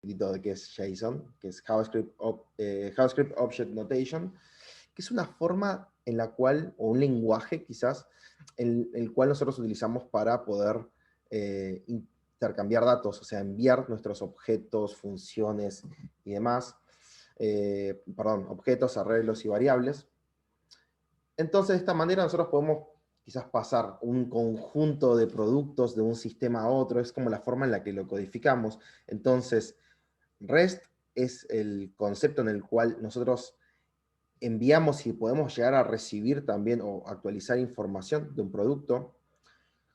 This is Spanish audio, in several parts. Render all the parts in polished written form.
de qué es JSON, que es JavaScript Object Notation, que es una forma en la cual, o un lenguaje quizás, en el cual nosotros utilizamos para poder intercambiar datos, o sea, enviar nuestros objetos, funciones y demás, objetos, arreglos y variables. Entonces, de esta manera nosotros podemos quizás pasar un conjunto de productos de un sistema a otro, es como la forma en la que lo codificamos. Entonces, REST es el concepto en el cual nosotros enviamos y podemos llegar a recibir también o actualizar información de un producto.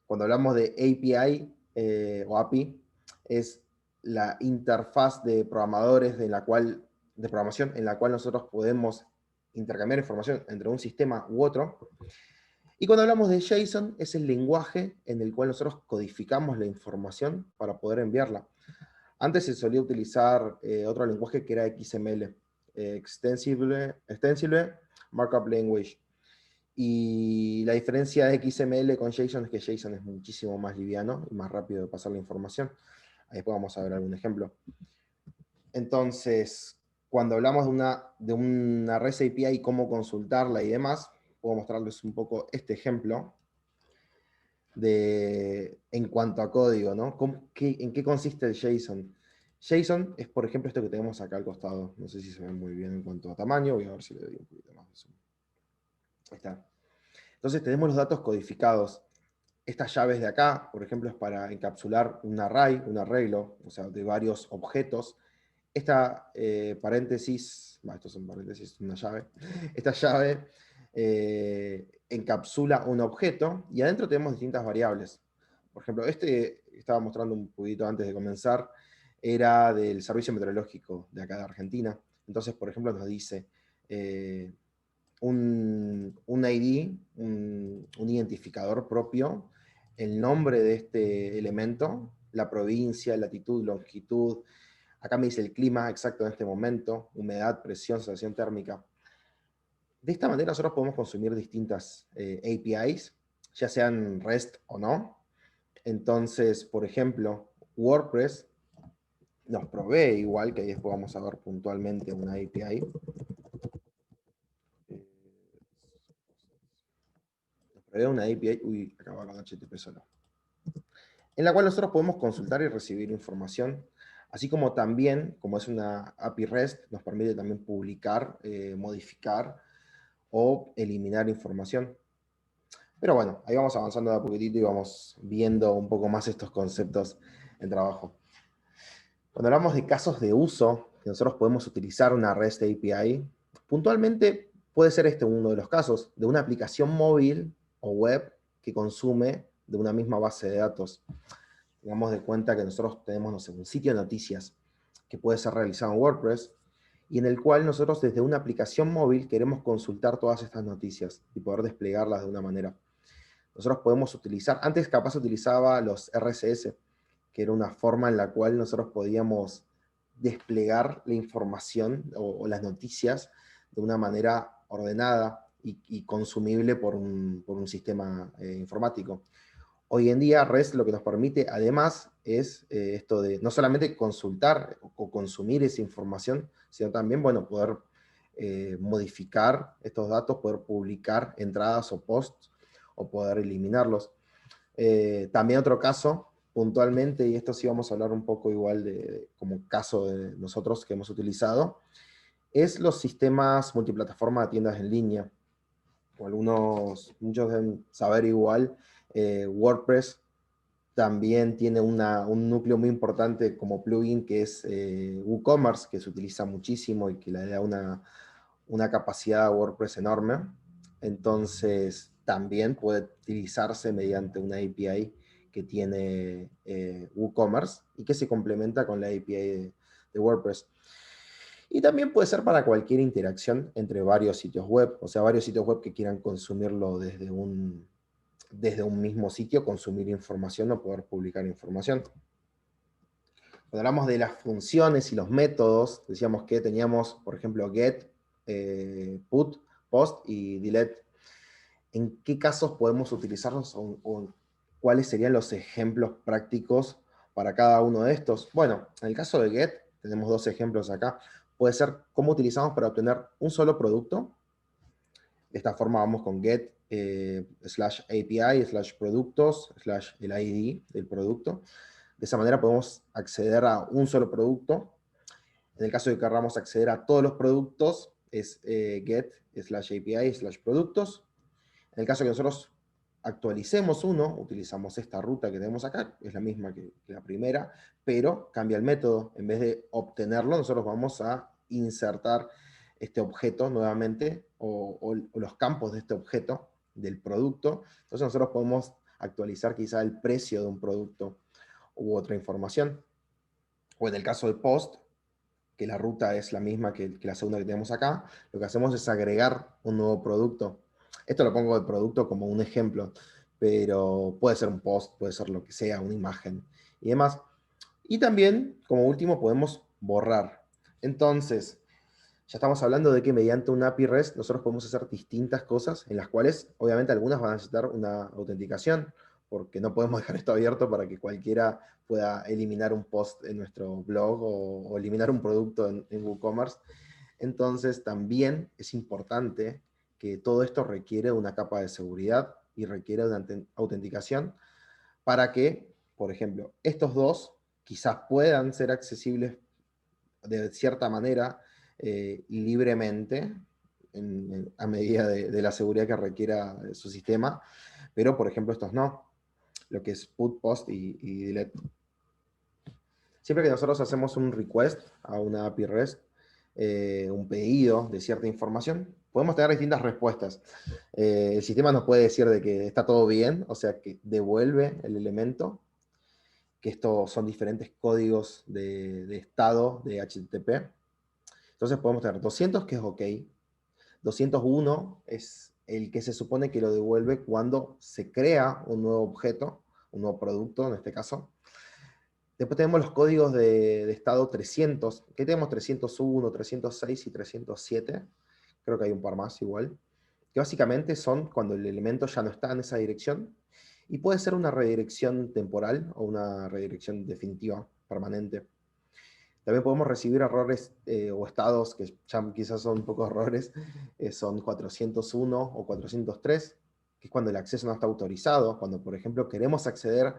Cuando hablamos de API o API, es la interfaz de programadores de programación en la cual nosotros podemos intercambiar información entre un sistema u otro. Y cuando hablamos de JSON, es el lenguaje en el cual nosotros codificamos la información para poder enviarla. Antes se solía utilizar otro lenguaje que era XML, Extensible Markup Language. Y la diferencia de XML con JSON es que JSON es muchísimo más liviano y más rápido de pasar la información. Ahí después vamos a ver algún ejemplo. Entonces, cuando hablamos de una REST API y cómo consultarla y demás, puedo mostrarles un poco este ejemplo en cuanto a código, ¿no? ¿En qué consiste el JSON? JSON es, por ejemplo, esto que tenemos acá al costado. No sé si se ve muy bien en cuanto a tamaño. Voy a ver si le doy un poquito más de zoom. Ahí está. Entonces tenemos los datos codificados. Estas llaves de acá, por ejemplo, es para encapsular un array, un arreglo, o sea, de varios objetos. Esta paréntesis, estos son paréntesis, una llave. Esta llave encapsula un objeto y adentro tenemos distintas variables. Por ejemplo, este que estaba mostrando un poquito antes de comenzar, era del Servicio Meteorológico de acá de Argentina. Entonces, por ejemplo, nos dice un ID, un identificador propio, el nombre de este elemento, la provincia, latitud, longitud. Acá me dice el clima exacto en este momento, humedad, presión, sensación térmica. De esta manera nosotros podemos consumir distintas APIs, ya sean REST o no. Entonces, por ejemplo, WordPress nos provee igual, que ahí después vamos a ver puntualmente una API. Nos provee una API, acá va con HTTP solo, en la cual nosotros podemos consultar y recibir información, así como también, como es una API REST, nos permite también publicar, modificar o eliminar información. Pero bueno, ahí vamos avanzando de a poquitito y vamos viendo un poco más estos conceptos en trabajo. Cuando hablamos de casos de uso, que nosotros podemos utilizar una REST API, puntualmente puede ser este uno de los casos, de una aplicación móvil o web que consume de una misma base de datos. Tengamos de cuenta que nosotros tenemos, no sé, un sitio de noticias que puede ser realizado en WordPress y en el cual nosotros desde una aplicación móvil queremos consultar todas estas noticias y poder desplegarlas de una manera. Nosotros podemos utilizar, antes capaz utilizaba los RCS, que era una forma en la cual nosotros podíamos desplegar la información o las noticias de una manera ordenada y consumible por un sistema informático. Hoy en día REST lo que nos permite además es esto de no solamente consultar o consumir esa información, sino también, bueno, poder modificar estos datos, poder publicar entradas o posts o poder eliminarlos. También otro caso, puntualmente, y esto sí vamos a hablar un poco igual como caso de nosotros que hemos utilizado, es los sistemas multiplataforma de tiendas en línea. O muchos deben saber igual, WordPress también tiene un núcleo muy importante como plugin que es WooCommerce, que se utiliza muchísimo y que le da una capacidad a WordPress enorme. Entonces, también puede utilizarse mediante una API que tiene WooCommerce y que se complementa con la API de WordPress. Y también puede ser para cualquier interacción entre varios sitios web, o sea, varios sitios web que quieran consumirlo desde un mismo sitio, consumir información o poder publicar información. Cuando hablamos de las funciones y los métodos, decíamos que teníamos, por ejemplo, get, put, post y delete. ¿En qué casos podemos utilizarlos o cuáles serían los ejemplos prácticos para cada uno de estos? Bueno, en el caso de get, tenemos dos ejemplos acá. Puede ser cómo utilizamos para obtener un solo producto. De esta forma vamos con get /API /productos / el ID del producto. De esa manera podemos acceder a un solo producto. En el caso de que queramos acceder a todos los productos, es get /API /productos. En el caso de que nosotros actualicemos uno, utilizamos esta ruta que tenemos acá, es la misma que la primera, pero cambia el método. En vez de obtenerlo, nosotros vamos a insertar este objeto nuevamente, o los campos de este objeto, del producto. Entonces nosotros podemos actualizar quizá el precio de un producto u otra información. O en el caso de post, que la ruta es la misma que la segunda que tenemos acá, lo que hacemos es agregar un nuevo producto. Esto lo pongo de producto como un ejemplo, pero puede ser un post, puede ser lo que sea, una imagen y demás. Y también, como último, podemos borrar. Entonces, ya estamos hablando de que mediante una API REST nosotros podemos hacer distintas cosas, en las cuales obviamente algunas van a necesitar una autenticación, porque no podemos dejar esto abierto para que cualquiera pueda eliminar un post en nuestro blog o eliminar un producto en WooCommerce. Entonces también es importante que todo esto requiere una capa de seguridad y requiere una autenticación para que, por ejemplo, estos dos quizás puedan ser accesibles de cierta manera libremente a medida de la seguridad que requiera su sistema, pero por ejemplo estos no, lo que es put, post y delete. Siempre que nosotros hacemos un request a una API REST, un pedido de cierta información, podemos tener distintas respuestas. El sistema nos puede decir de que está todo bien, o sea que devuelve el elemento, que estos son diferentes códigos de estado de HTTP. Entonces podemos tener 200, que es OK. 201 es el que se supone que lo devuelve cuando se crea un nuevo objeto, un nuevo producto en este caso. Después tenemos los códigos de estado 300, que tenemos 301, 306 y 307. Creo que hay un par más igual. Que básicamente son cuando el elemento ya no está en esa dirección. Y puede ser una redirección temporal o una redirección definitiva, permanente. También podemos recibir errores o estados que ya quizás son pocos errores, son 401 o 403, que es cuando el acceso no está autorizado, cuando por ejemplo queremos acceder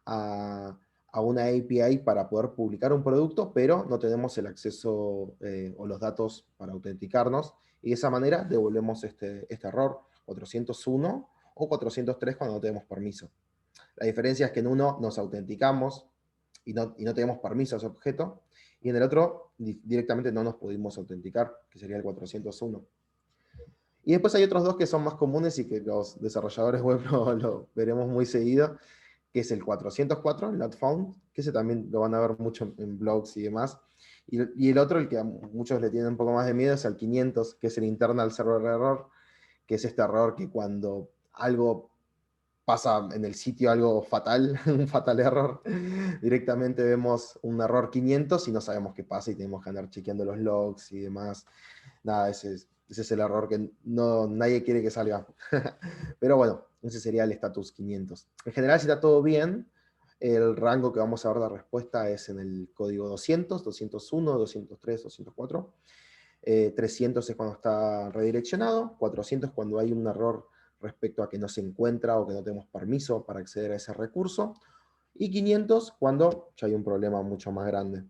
a una API para poder publicar un producto, pero no tenemos el acceso o los datos para autenticarnos, y de esa manera devolvemos este error, 401 o 403 cuando no tenemos permiso. La diferencia es que en uno nos autenticamos y no tenemos permiso a ese objeto, y en el otro directamente no nos pudimos autenticar, que sería el 401. Y después hay otros dos que son más comunes y que los desarrolladores web lo veremos muy seguido, que es el 404, el not found, que ese también lo van a ver mucho en blogs y demás. Y el otro, el que a muchos le tienen un poco más de miedo, es el 500, que es el internal server error, que es este error que cuando algo pasa en el sitio algo fatal, un fatal error, directamente vemos un error 500 y no sabemos qué pasa y tenemos que andar chequeando los logs y demás. Nada, ese es el error que nadie quiere que salga. Pero bueno, ese sería el status 500. En general, si está todo bien, el rango que vamos a ver de respuesta es en el código 200, 201, 203, 204. 300 es cuando está redireccionado, 400 cuando hay un error respecto a que no se encuentra o que no tenemos permiso para acceder a ese recurso, y 500 cuando ya hay un problema mucho más grande.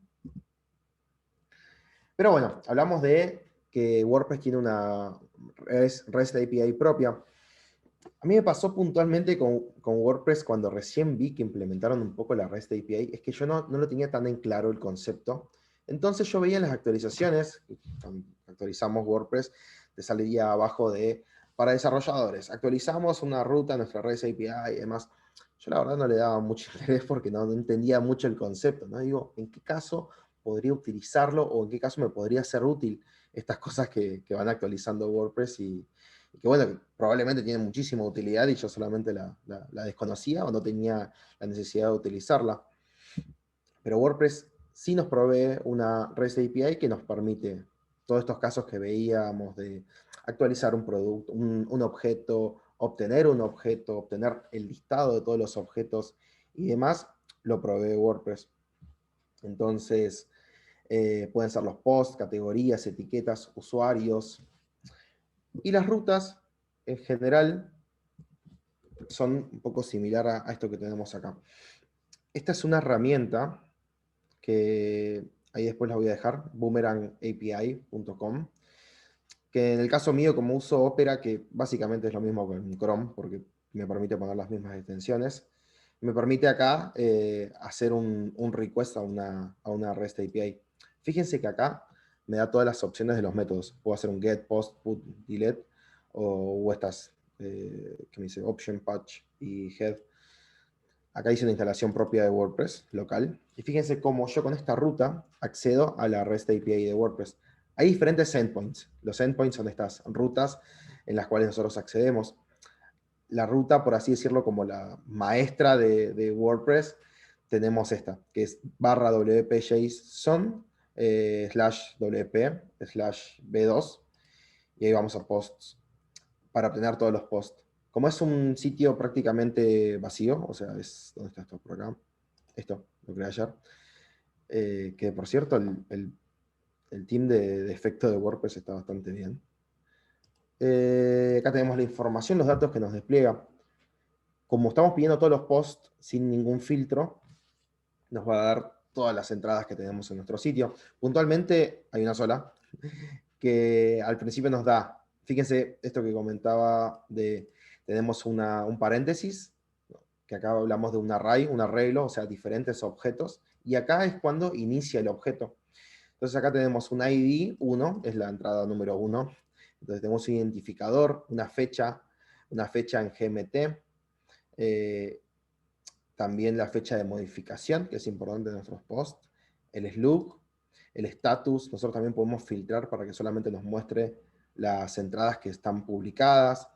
Pero bueno, hablamos de que WordPress tiene una REST API propia. A mí me pasó puntualmente con WordPress cuando recién vi que implementaron un poco la REST API, es que yo no lo tenía tan en claro el concepto. Entonces yo veía en las actualizaciones, cuando actualizamos WordPress, te salía abajo de, para desarrolladores, actualizamos una ruta, nuestra REST API y demás. Yo la verdad no le daba mucho interés porque no entendía mucho el concepto, ¿no? Digo, ¿en qué caso podría utilizarlo o en qué caso me podría ser útil estas cosas que van actualizando WordPress y que bueno, que probablemente tienen muchísima utilidad y yo solamente la desconocía o no tenía la necesidad de utilizarla? Pero WordPress sí nos provee una REST API que nos permite todos estos casos que veíamos de actualizar un producto, un objeto, obtener un objeto, obtener el listado de todos los objetos y demás, lo provee WordPress. Entonces, Pueden ser los posts, categorías, etiquetas, usuarios. Y las rutas, en general, son un poco similar a esto que tenemos acá. Esta es una herramienta que ahí después la voy a dejar, boomerangapi.com, que en el caso mío, como uso Opera, que básicamente es lo mismo con Chrome, porque me permite poner las mismas extensiones, me permite acá hacer un request a una REST API. Fíjense que acá me da todas las opciones de los métodos. Puedo hacer un get, post, put, delete, o estas, que me dice option, patch y head. Acá hice una instalación propia de WordPress local. Y fíjense cómo yo con esta ruta accedo a la REST API de WordPress. Hay diferentes endpoints. Los endpoints son estas rutas en las cuales nosotros accedemos. La ruta, por así decirlo, como la maestra de WordPress, tenemos esta, que es barra wp-json slash wp slash b2, y ahí vamos a posts para obtener todos los posts. Como es un sitio prácticamente vacío, o sea, es, ¿dónde está esto? Por acá. Esto, lo creé ayer. Que por cierto, el team de efecto de WordPress está bastante bien. Acá tenemos la información, los datos que nos despliega. Como estamos pidiendo todos los posts sin ningún filtro, nos va a dar todas las entradas que tenemos en nuestro sitio. Puntualmente hay una sola, que al principio nos da, fíjense esto que comentaba tenemos un paréntesis, que acá hablamos de un array, un arreglo, o sea, diferentes objetos, y acá es cuando inicia el objeto. Entonces acá tenemos un ID 1, es la entrada número 1, entonces tenemos un identificador, una fecha en GMT, también la fecha de modificación, que es importante en nuestros posts, el slug, el status. Nosotros también podemos filtrar para que solamente nos muestre las entradas que están publicadas.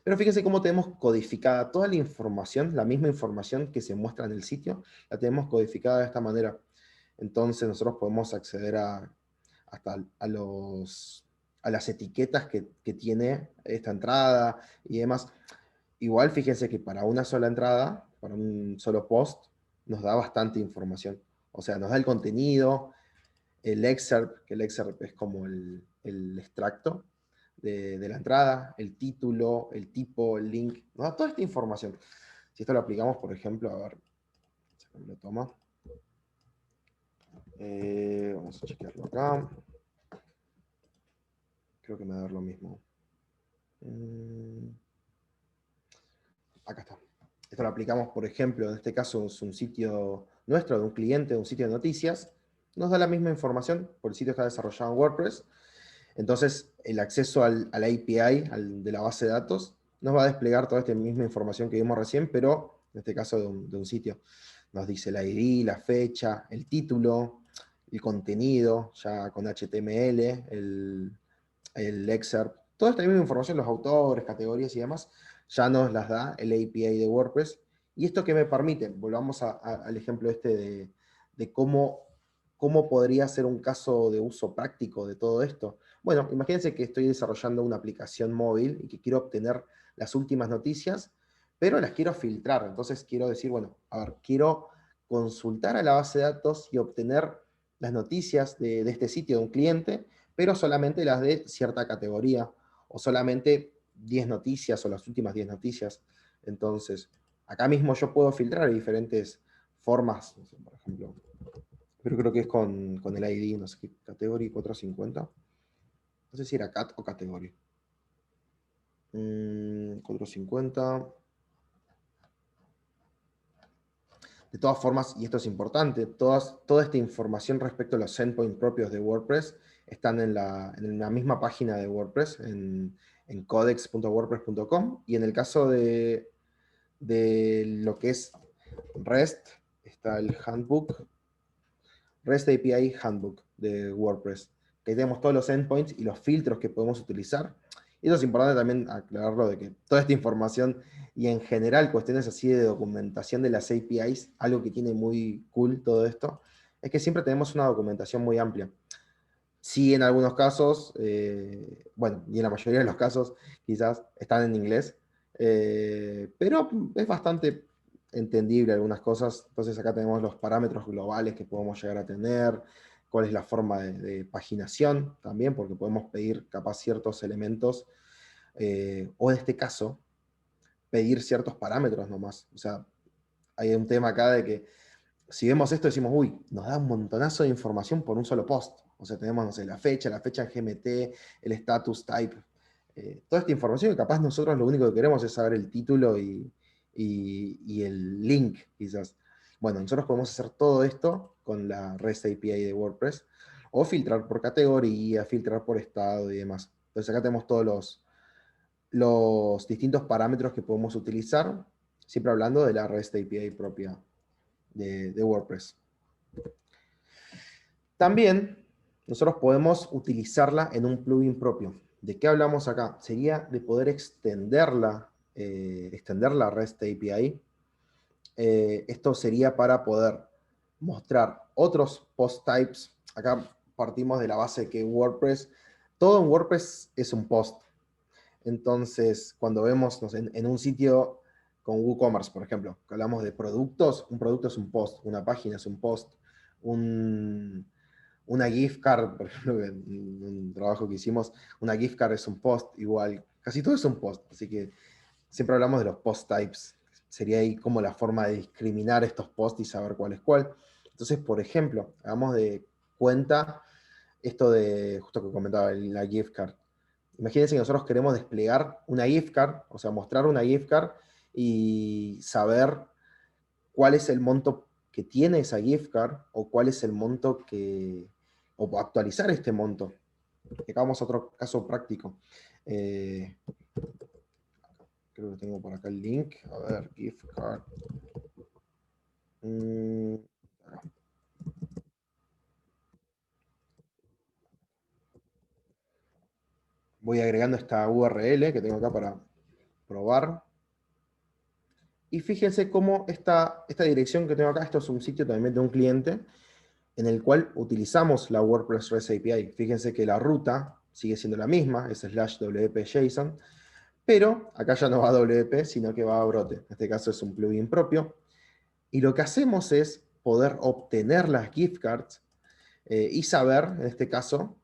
Pero fíjense cómo tenemos codificada toda la información, la misma información que se muestra en el sitio, la tenemos codificada de esta manera. Entonces nosotros podemos acceder hasta a las etiquetas que tiene esta entrada y demás. Igual fíjense que para una sola entrada, para un solo post, nos da bastante información. O sea, nos da el contenido, el excerpt, que el excerpt es como el extracto de la entrada, el título, el tipo, el link, nos da toda esta información. Si esto lo aplicamos, por ejemplo, a ver, se me lo toma. Vamos a chequearlo acá. Creo que me va a dar lo mismo. Acá está. Esto lo aplicamos, por ejemplo, en este caso es un sitio nuestro, de un cliente, un sitio de noticias. Nos da la misma información, porque el sitio está desarrollado en WordPress. Entonces, el acceso a la API, de la base de datos, nos va a desplegar toda esta misma información que vimos recién, pero en este caso de un sitio. Nos dice la ID, la fecha, el título, el contenido, ya con HTML, el excerpt, toda esta misma información, los autores, categorías y demás, ya nos las da el API de WordPress. ¿Y esto qué me permite? Volvamos al ejemplo este de cómo podría ser un caso de uso práctico de todo esto. Bueno, imagínense que estoy desarrollando una aplicación móvil y que quiero obtener las últimas noticias, pero las quiero filtrar. Entonces quiero decir, bueno, a ver, quiero consultar a la base de datos y obtener las noticias de este sitio de un cliente, pero solamente las de cierta categoría, o solamente 10 noticias o las últimas 10 noticias. Entonces, acá mismo yo puedo filtrar de diferentes formas, no sé, por ejemplo, pero creo que es con el ID, no sé qué, category 450. No sé si era cat o category. 450. De todas formas, y esto es importante, toda esta información respecto a los endpoints propios de WordPress están en la misma página de WordPress, en codex.wordpress.com, y en el caso de lo que es REST, está el handbook, REST API Handbook de WordPress, que tenemos todos los endpoints y los filtros que podemos utilizar. Y eso es importante también aclararlo, de que toda esta información y en general cuestiones así de documentación de las APIs, algo que tiene muy cool todo esto, es que siempre tenemos una documentación muy amplia. Sí, en algunos casos, bueno, y en la mayoría de los casos quizás están en inglés, pero es bastante entendible algunas cosas. Entonces acá tenemos los parámetros globales que podemos llegar a tener, cuál es la forma de paginación también, porque podemos pedir capaz ciertos elementos, o en este caso, pedir ciertos parámetros nomás. O sea, hay un tema acá de que si vemos esto decimos, uy, nos da un montonazo de información por un solo post. O sea, tenemos, no sé, la fecha en GMT, el status type, toda esta información que capaz nosotros lo único que queremos es saber el título y el link, quizás. Bueno, nosotros podemos hacer todo esto con la REST API de WordPress, o filtrar por categoría, filtrar por estado y demás. Entonces acá tenemos todos los distintos parámetros que podemos utilizar, siempre hablando de la REST API propia de WordPress. También nosotros podemos utilizarla en un plugin propio. ¿De qué hablamos acá? Sería de poder extender la REST API. Esto sería para poder mostrar otros post types. Acá partimos de la base que WordPress, todo en WordPress es un post. Entonces, cuando vemos no sé, en un sitio con WooCommerce, por ejemplo, que hablamos de productos, un producto es un post, una página es un post, una gift card, por ejemplo, en un trabajo que hicimos, una gift card es un post igual, casi todo es un post, así que siempre hablamos de los post types, sería ahí como la forma de discriminar estos posts y saber cuál es cuál. Entonces, por ejemplo, hagamos de cuenta esto de, justo que comentaba, la gift card. Imagínense que nosotros queremos desplegar una gift card, o sea, mostrar una gift card y saber cuál es el monto que tiene esa gift card o cuál es el monto o actualizar este monto. Acá vamos a otro caso práctico. Creo que tengo por acá el link. A ver, gift card. Voy agregando esta URL que tengo acá para probar. Y fíjense cómo esta dirección que tengo acá, esto es un sitio también de un cliente, en el cual utilizamos la WordPress REST API. Fíjense que la ruta sigue siendo la misma, es /wp-json, pero acá ya no va a WP, sino que va a brote. En este caso es un plugin propio. Y lo que hacemos es poder obtener las gift cards y saber, en este caso,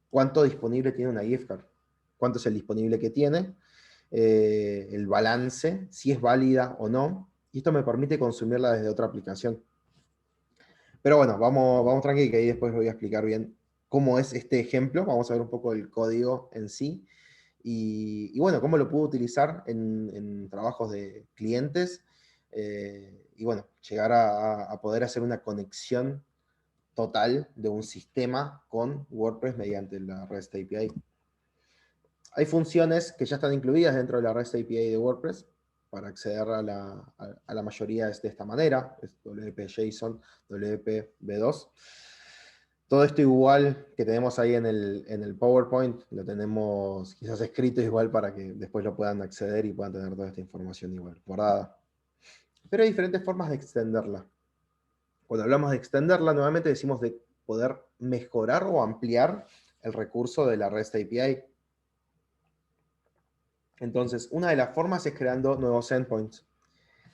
cuánto disponible tiene una gift card, cuánto es el disponible que tiene, el balance, si es válida o no. Y esto me permite consumirla desde otra aplicación. Pero bueno, vamos tranqui, que ahí después voy a explicar bien cómo es este ejemplo. Vamos a ver un poco el código en sí. Y bueno, cómo lo puedo utilizar en trabajos de clientes. Y bueno, llegar a poder hacer una conexión total de un sistema con WordPress mediante la REST API. Hay funciones que ya están incluidas dentro de la REST API de WordPress para acceder a la mayoría es de esta manera, es WP-JSON, WP-V2. Todo esto igual que tenemos ahí en el PowerPoint, lo tenemos quizás escrito igual para que después lo puedan acceder y puedan tener toda esta información igual guardada. Pero hay diferentes formas de extenderla. Cuando hablamos de extenderla, nuevamente decimos de poder mejorar o ampliar el recurso de la REST API. Entonces, una de las formas es creando nuevos endpoints.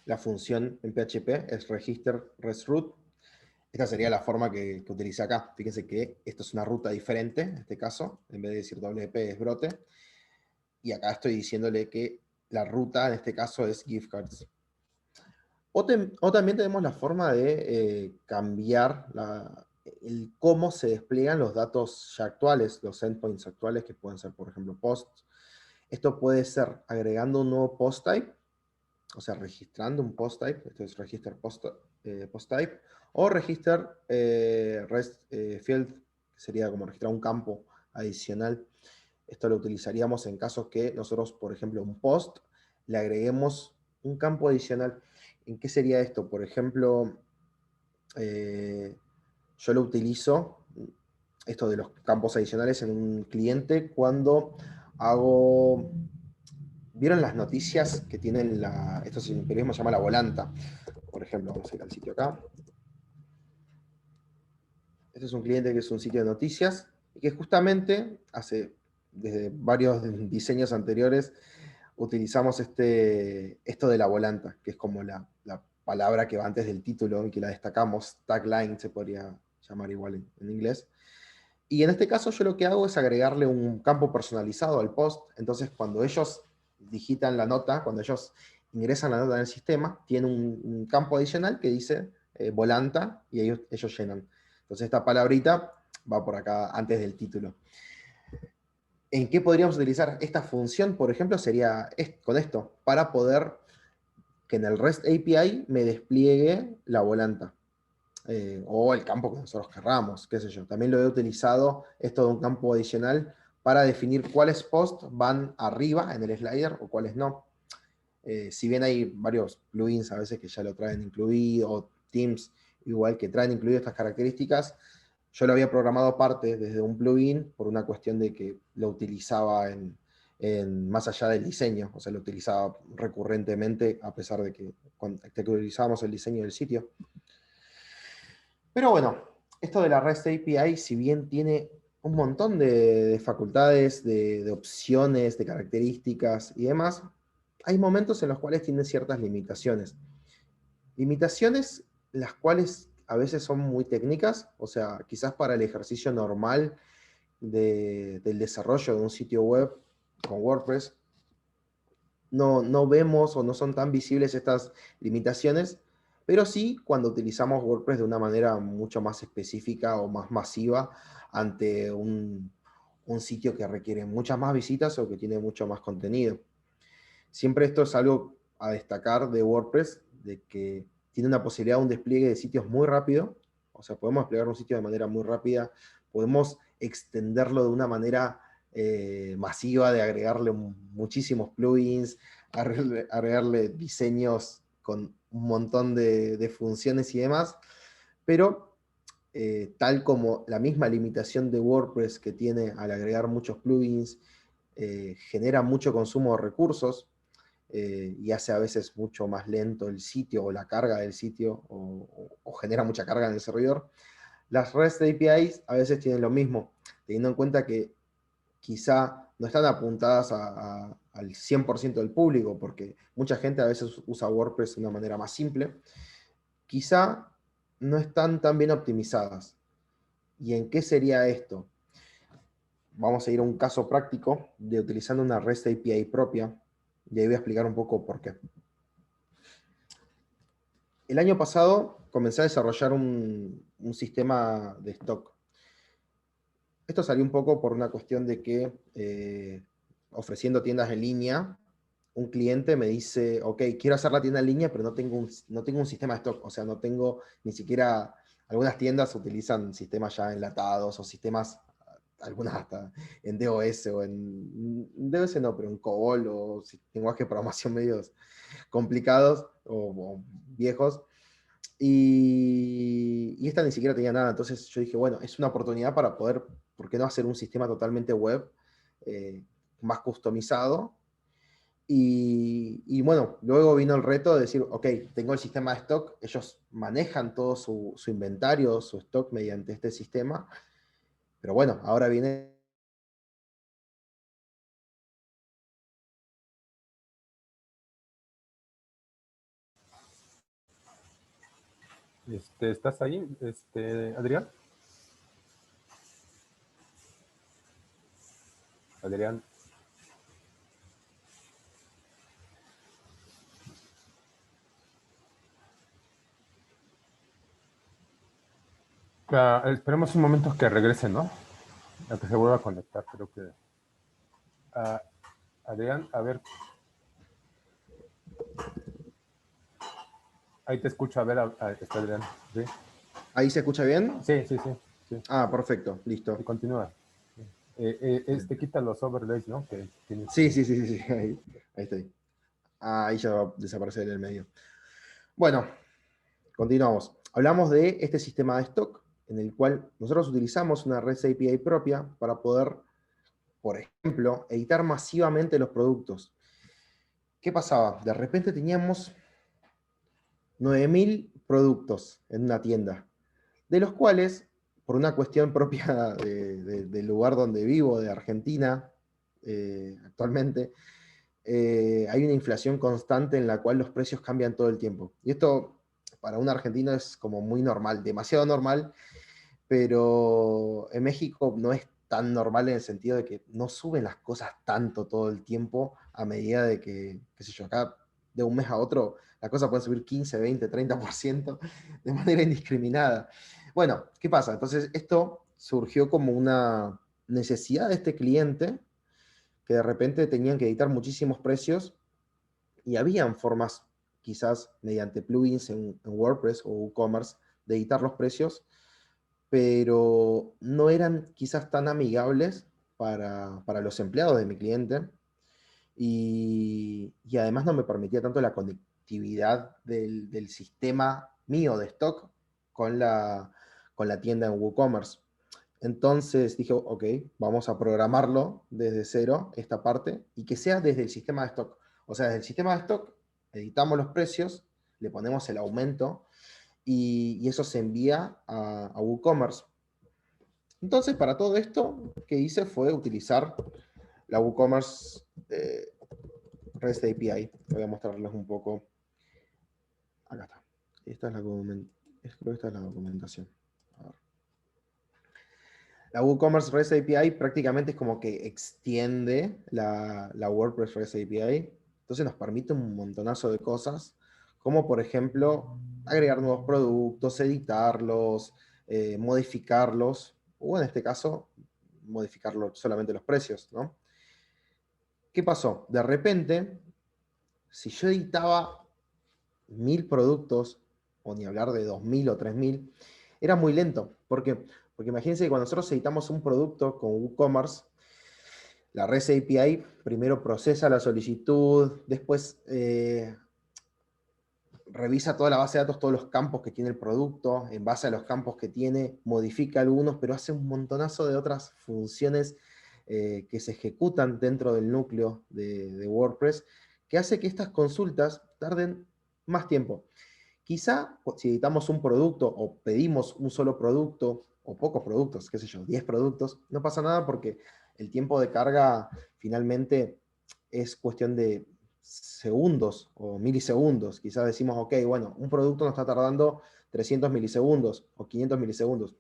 La función en PHP es register restroot. Esta sería la forma que utilice acá. Fíjense que esto es una ruta diferente, en este caso, en vez de decir WP es brote. Y acá estoy diciéndole que la ruta, en este caso, es gift cards. O también tenemos la forma de cambiar el cómo se despliegan los datos ya actuales, los endpoints actuales, que pueden ser, por ejemplo, posts. Esto puede ser agregando un nuevo post type, o sea, registrando un post type, esto es register post type, o register rest field, que sería como registrar un campo adicional. Esto lo utilizaríamos en casos que nosotros, por ejemplo, un post, le agreguemos un campo adicional. ¿En qué sería esto? Por ejemplo, yo lo utilizo, esto de los campos adicionales en un cliente, cuando hago... ¿Vieron las noticias que tienen esto en periodismo se llama la volanta? Por ejemplo, vamos a ir al sitio acá. Este es un cliente que es un sitio de noticias y que justamente desde varios diseños anteriores, utilizamos esto de la volanta, que es como la palabra que va antes del título y que la destacamos, tagline se podría llamar igual en inglés. Y en este caso yo lo que hago es agregarle un campo personalizado al post. Entonces cuando ellos digitan la nota, cuando ellos ingresan la nota en el sistema, tiene un campo adicional que dice Volanta, y ellos llenan. Entonces esta palabrita va por acá antes del título. ¿En qué podríamos utilizar esta función? Por ejemplo, sería con esto, para poder que en el REST API me despliegue la volanta. O el campo que nosotros querramos, qué sé yo. También lo he utilizado, esto de un campo adicional, para definir cuáles posts van arriba en el slider o cuáles no. Si bien hay varios plugins a veces que ya lo traen incluido, o Teams igual que traen incluido estas características, yo lo había programado aparte desde un plugin por una cuestión de que lo utilizaba más allá del diseño, o sea, lo utilizaba recurrentemente a pesar de que cuando utilizábamos el diseño del sitio. Pero bueno, esto de la REST API, si bien tiene un montón de facultades, de opciones, de características y demás, hay momentos en los cuales tiene ciertas limitaciones. Limitaciones las cuales a veces son muy técnicas, o sea, quizás para el ejercicio normal del desarrollo de un sitio web con WordPress, no vemos o no son tan visibles estas limitaciones, pero sí cuando utilizamos WordPress de una manera mucho más específica o más masiva ante un sitio que requiere muchas más visitas o que tiene mucho más contenido. Siempre esto es algo a destacar de WordPress, de que tiene una posibilidad de un despliegue de sitios muy rápido, o sea, podemos desplegar un sitio de manera muy rápida, podemos extenderlo de una manera masiva, de agregarle muchísimos plugins, agregarle diseños con un montón de funciones y demás, pero tal como la misma limitación de WordPress que tiene al agregar muchos plugins, genera mucho consumo de recursos, y hace a veces mucho más lento el sitio o la carga del sitio o genera mucha carga en el servidor. Las REST APIs a veces tienen lo mismo, teniendo en cuenta que quizá no están apuntadas al 100% del público, porque mucha gente a veces usa WordPress de una manera más simple, quizá no están tan bien optimizadas. ¿Y en qué sería esto? Vamos a ir a un caso práctico de utilizando una REST API propia, y ahí voy a explicar un poco por qué. El año pasado comencé a desarrollar un sistema de stock. Esto salió un poco por una cuestión de que ofreciendo tiendas en línea, un cliente me dice, ok, quiero hacer la tienda en línea, pero no tengo un sistema de stock, o sea, no tengo ni siquiera, algunas tiendas utilizan sistemas ya enlatados o sistemas, algunas hasta en DOS o en DOS no, pero en COBOL o lenguaje de programación medios complicados o viejos. Y esta ni siquiera tenía nada, entonces yo dije, bueno, es una oportunidad para poder, ¿por qué no hacer un sistema totalmente web, más customizado? Y bueno, luego vino el reto de decir, ok, tengo el sistema de stock, ellos manejan todo su inventario, su stock mediante este sistema, pero bueno, ahora viene. ¿Estás ahí, Adrián? Adrián. Esperemos un momento que regrese, ¿no? A que se vuelva a conectar, creo que. Adrián, a ver. Ahí te escucho, a ver, está Adrián. ¿Sí? ¿Ahí se escucha bien? Sí, sí, sí. Sí. Ah, perfecto, listo. Y continúa. Quita los overlays, ¿no? Que tienes Sí, ahí. sí, sí, sí, sí, ahí estoy. Ahí ya va a desaparecer en el medio. Bueno, continuamos. Hablamos de este sistema de stock en el cual nosotros utilizamos una REST API propia para poder, por ejemplo, editar masivamente los productos. ¿Qué pasaba? De repente teníamos 9.000 productos en una tienda, de los cuales, por una cuestión propia del lugar donde vivo, de Argentina, actualmente, hay una inflación constante en la cual los precios cambian todo el tiempo. Y esto para un argentino es como muy normal, demasiado normal, pero en México no es tan normal en el sentido de que no suben las cosas tanto todo el tiempo a medida de que, qué sé yo, acá de un mes a otro la cosa puede subir 15, 20, 30% de manera indiscriminada. Bueno, ¿qué pasa? Entonces esto surgió como una necesidad de este cliente que de repente tenían que editar muchísimos precios y habían formas, quizás mediante plugins en WordPress o WooCommerce, de editar los precios, pero no eran quizás tan amigables para los empleados de mi cliente y además no me permitía tanto la conectividad del sistema mío de stock con con la tienda en WooCommerce. Entonces dije, ok, vamos a programarlo desde cero, esta parte, y que sea desde el sistema de stock. O sea, desde el sistema de stock editamos los precios, le ponemos el aumento y eso se envía a WooCommerce. Entonces, para todo esto, que hice fue utilizar la WooCommerce REST API. Voy a mostrarles un poco. Acá está. Esta es creo que esta es la documentación. A ver. La WooCommerce REST API prácticamente es como que extiende la WordPress REST API. Entonces nos permite un montonazo de cosas, como por ejemplo agregar nuevos productos, editarlos, modificarlos, o en este caso, solamente los precios, ¿no? ¿Qué pasó? De repente, si yo editaba 1000 productos, o ni hablar de 2000 o 3000, era muy lento. ¿Por qué? Porque imagínense que cuando nosotros editamos un producto con WooCommerce, la REST API primero procesa la solicitud, después revisa toda la base de datos, todos los campos que tiene el producto, en base a los campos que tiene, modifica algunos, pero hace un montonazo de otras funciones que se ejecutan dentro del núcleo de WordPress, que hace que estas consultas tarden más tiempo. Quizá si editamos un producto o pedimos un solo producto o pocos productos, qué sé yo, 10 productos, no pasa nada porque el tiempo de carga finalmente es cuestión de segundos o milisegundos. Quizás decimos, ok, bueno, un producto nos está tardando 300 milisegundos o 500 milisegundos.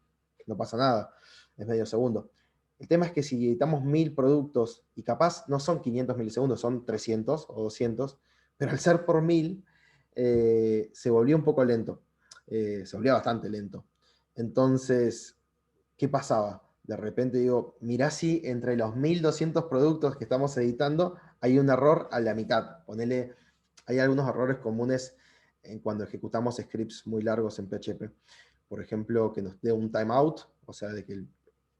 No pasa nada, es medio segundo. El tema es que si editamos 1000 productos y capaz no son 500 milisegundos, son 300 o 200, pero al ser por 1000 se volvió un poco lento, se volvió bastante lento. Entonces, ¿qué pasaba? De repente digo, mirá si entre los 1200 productos que estamos editando hay un error a la mitad. Ponele, hay algunos errores comunes en cuando ejecutamos scripts muy largos en PHP. Por ejemplo, que nos dé un timeout, o sea, de que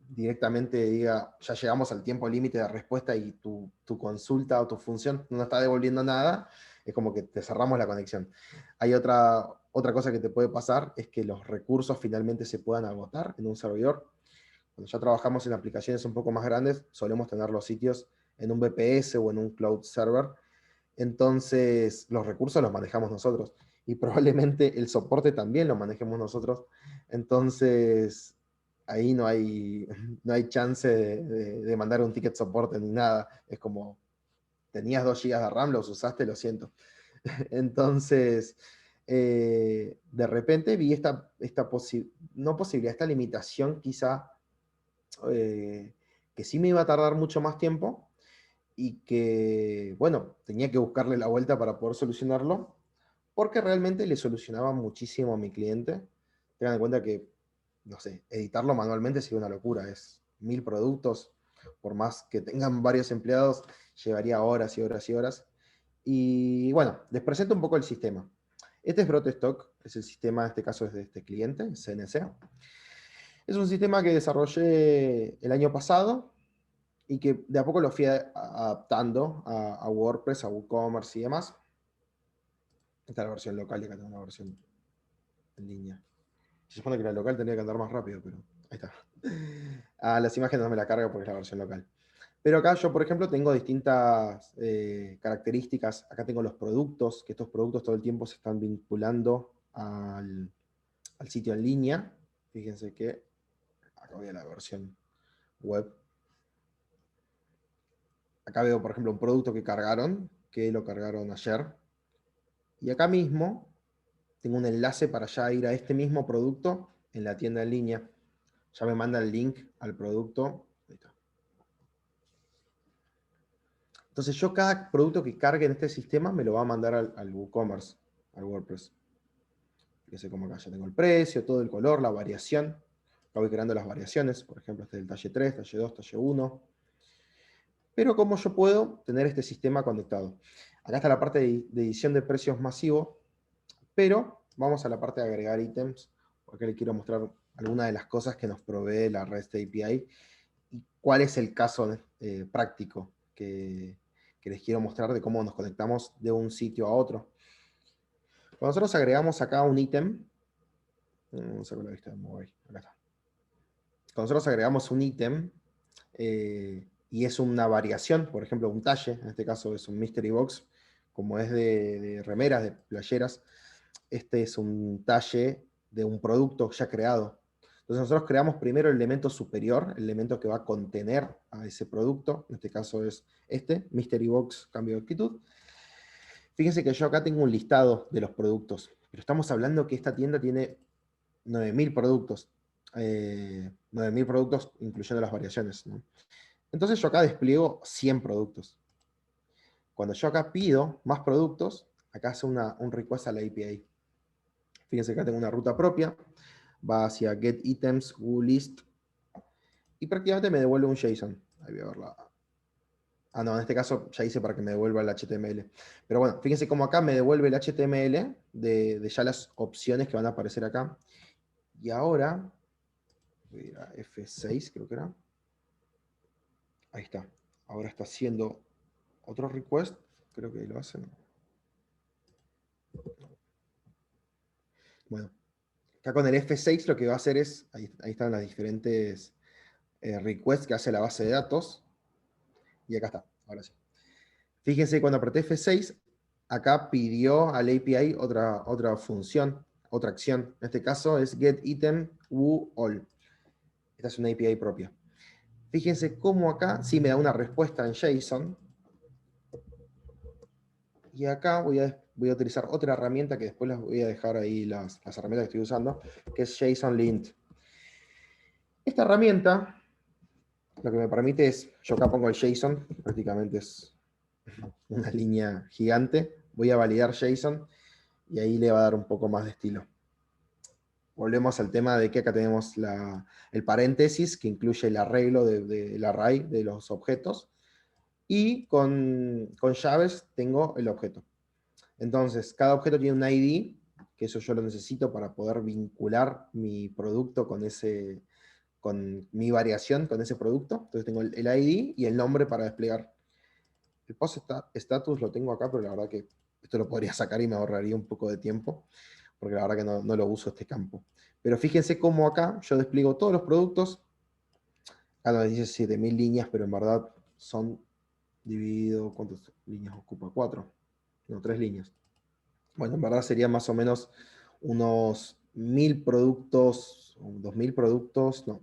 directamente diga, ya llegamos al tiempo límite de respuesta y tu consulta o tu función no nos está devolviendo nada, es como que te cerramos la conexión. Hay otra cosa que te puede pasar, es que los recursos finalmente se puedan agotar en un servidor. Cuando ya trabajamos en aplicaciones un poco más grandes, solemos tener los sitios en un VPS o en un cloud server. Entonces, los recursos los manejamos nosotros. Y probablemente el soporte también lo manejemos nosotros. Entonces, ahí no hay chance de mandar un ticket soporte ni nada. Es como, tenías 2 GB de RAM, los usaste, lo siento. Entonces, de repente vi no posibilidad, esta limitación quizá que sí me iba a tardar mucho más tiempo y que, bueno, tenía que buscarle la vuelta para poder solucionarlo, porque realmente le solucionaba muchísimo a mi cliente. Tengan en cuenta que, no sé, editarlo manualmente sería una locura, es 1000 productos, por más que tengan varios empleados, llevaría horas y horas y horas. Y bueno, les presento un poco el sistema. Este es Broadstock, es el sistema, en este caso es de este cliente, CNC. Es un sistema que desarrollé el año pasado y que de a poco lo fui adaptando a WordPress, a WooCommerce y demás. Esta es la versión local y acá tengo una versión en línea. Se supone que la local tendría que andar más rápido, pero ahí está. Las imágenes no me la carga porque es la versión local. Pero acá yo, por ejemplo, tengo distintas características. Acá tengo los productos, que estos productos todo el tiempo se están vinculando al sitio en línea. Fíjense que acá voy a la versión web. Acá veo, por ejemplo, un producto que lo cargaron ayer. Y acá mismo tengo un enlace para ya ir a este mismo producto en la tienda en línea. ya me manda el link al producto. Ahí está. Entonces yo cada producto que cargue en este sistema me lo va a mandar al WooCommerce, al WordPress. Fíjense como acá ya tengo el precio, todo el color, la variación. Acá voy creando las variaciones, por ejemplo, este es el talle 3, talle 2, talle 1. Pero ¿cómo yo puedo tener este sistema conectado? Acá está la parte de edición de precios masivo, pero vamos a la parte de agregar ítems, porque les quiero mostrar algunas de las cosas que nos provee la REST API y cuál es el caso práctico que les quiero mostrar de cómo nos conectamos de un sitio a otro. Cuando nosotros agregamos acá un ítem, vamos a ver la vista de mobile, acá está. Cuando nosotros agregamos un ítem y es una variación, por ejemplo un talle, en este caso es un mystery box, como es de remeras, de playeras, este es un talle de un producto ya creado. Entonces nosotros creamos primero el elemento superior, el elemento que va a contener a ese producto, en este caso es este, mystery box, cambio de actitud. Fíjense que yo acá tengo un listado de los productos, pero estamos hablando que esta tienda tiene 9.000 productos. 9.000 productos incluyendo las variaciones, ¿no? Entonces yo acá despliego 100 productos. Cuando yo acá pido más productos, acá hace un request a la API. Fíjense que acá tengo una ruta propia, va hacia get items, list, y prácticamente me devuelve un JSON. Ahí voy a verla. Ah, no, en este caso ya hice para que me devuelva el HTML. Pero bueno, fíjense cómo acá me devuelve el HTML de ya las opciones que van a aparecer acá. Y ahora, voy a ir a F6, creo que era. Ahí está. Ahora está haciendo otro request. Creo que lo hacen. Bueno, acá con el F6 lo que va a hacer es, ahí están las diferentes requests que hace la base de datos. Y acá está, ahora sí. Fíjense, cuando apreté F6, acá pidió al API otra función, otra acción. En este caso es get item all. Esta es una API propia. Fíjense cómo acá sí me da una respuesta en JSON. Y acá voy a utilizar otra herramienta que después les voy a dejar ahí las herramientas que estoy usando, que es JSON Lint. Esta herramienta lo que me permite es, yo acá pongo el JSON, prácticamente es una línea gigante, voy a validar JSON y ahí le va a dar un poco más de estilo. Volvemos al tema de que acá tenemos el paréntesis que incluye el arreglo del array de los objetos y con llaves tengo el objeto. Entonces, cada objeto tiene un ID, que eso yo lo necesito para poder vincular mi producto con mi variación con ese producto. Entonces tengo el ID y el nombre para desplegar. El post status lo tengo acá, pero la verdad que esto lo podría sacar y me ahorraría un poco de tiempo, porque la verdad que no lo uso este campo. Pero fíjense cómo acá yo despliego todos los productos. Acá nos dice 7.000 líneas, pero en verdad son dividido, ¿cuántas líneas ocupa? 4, no, 3 líneas. Bueno, en verdad serían más o menos unos 1.000 productos, 2.000 productos, no,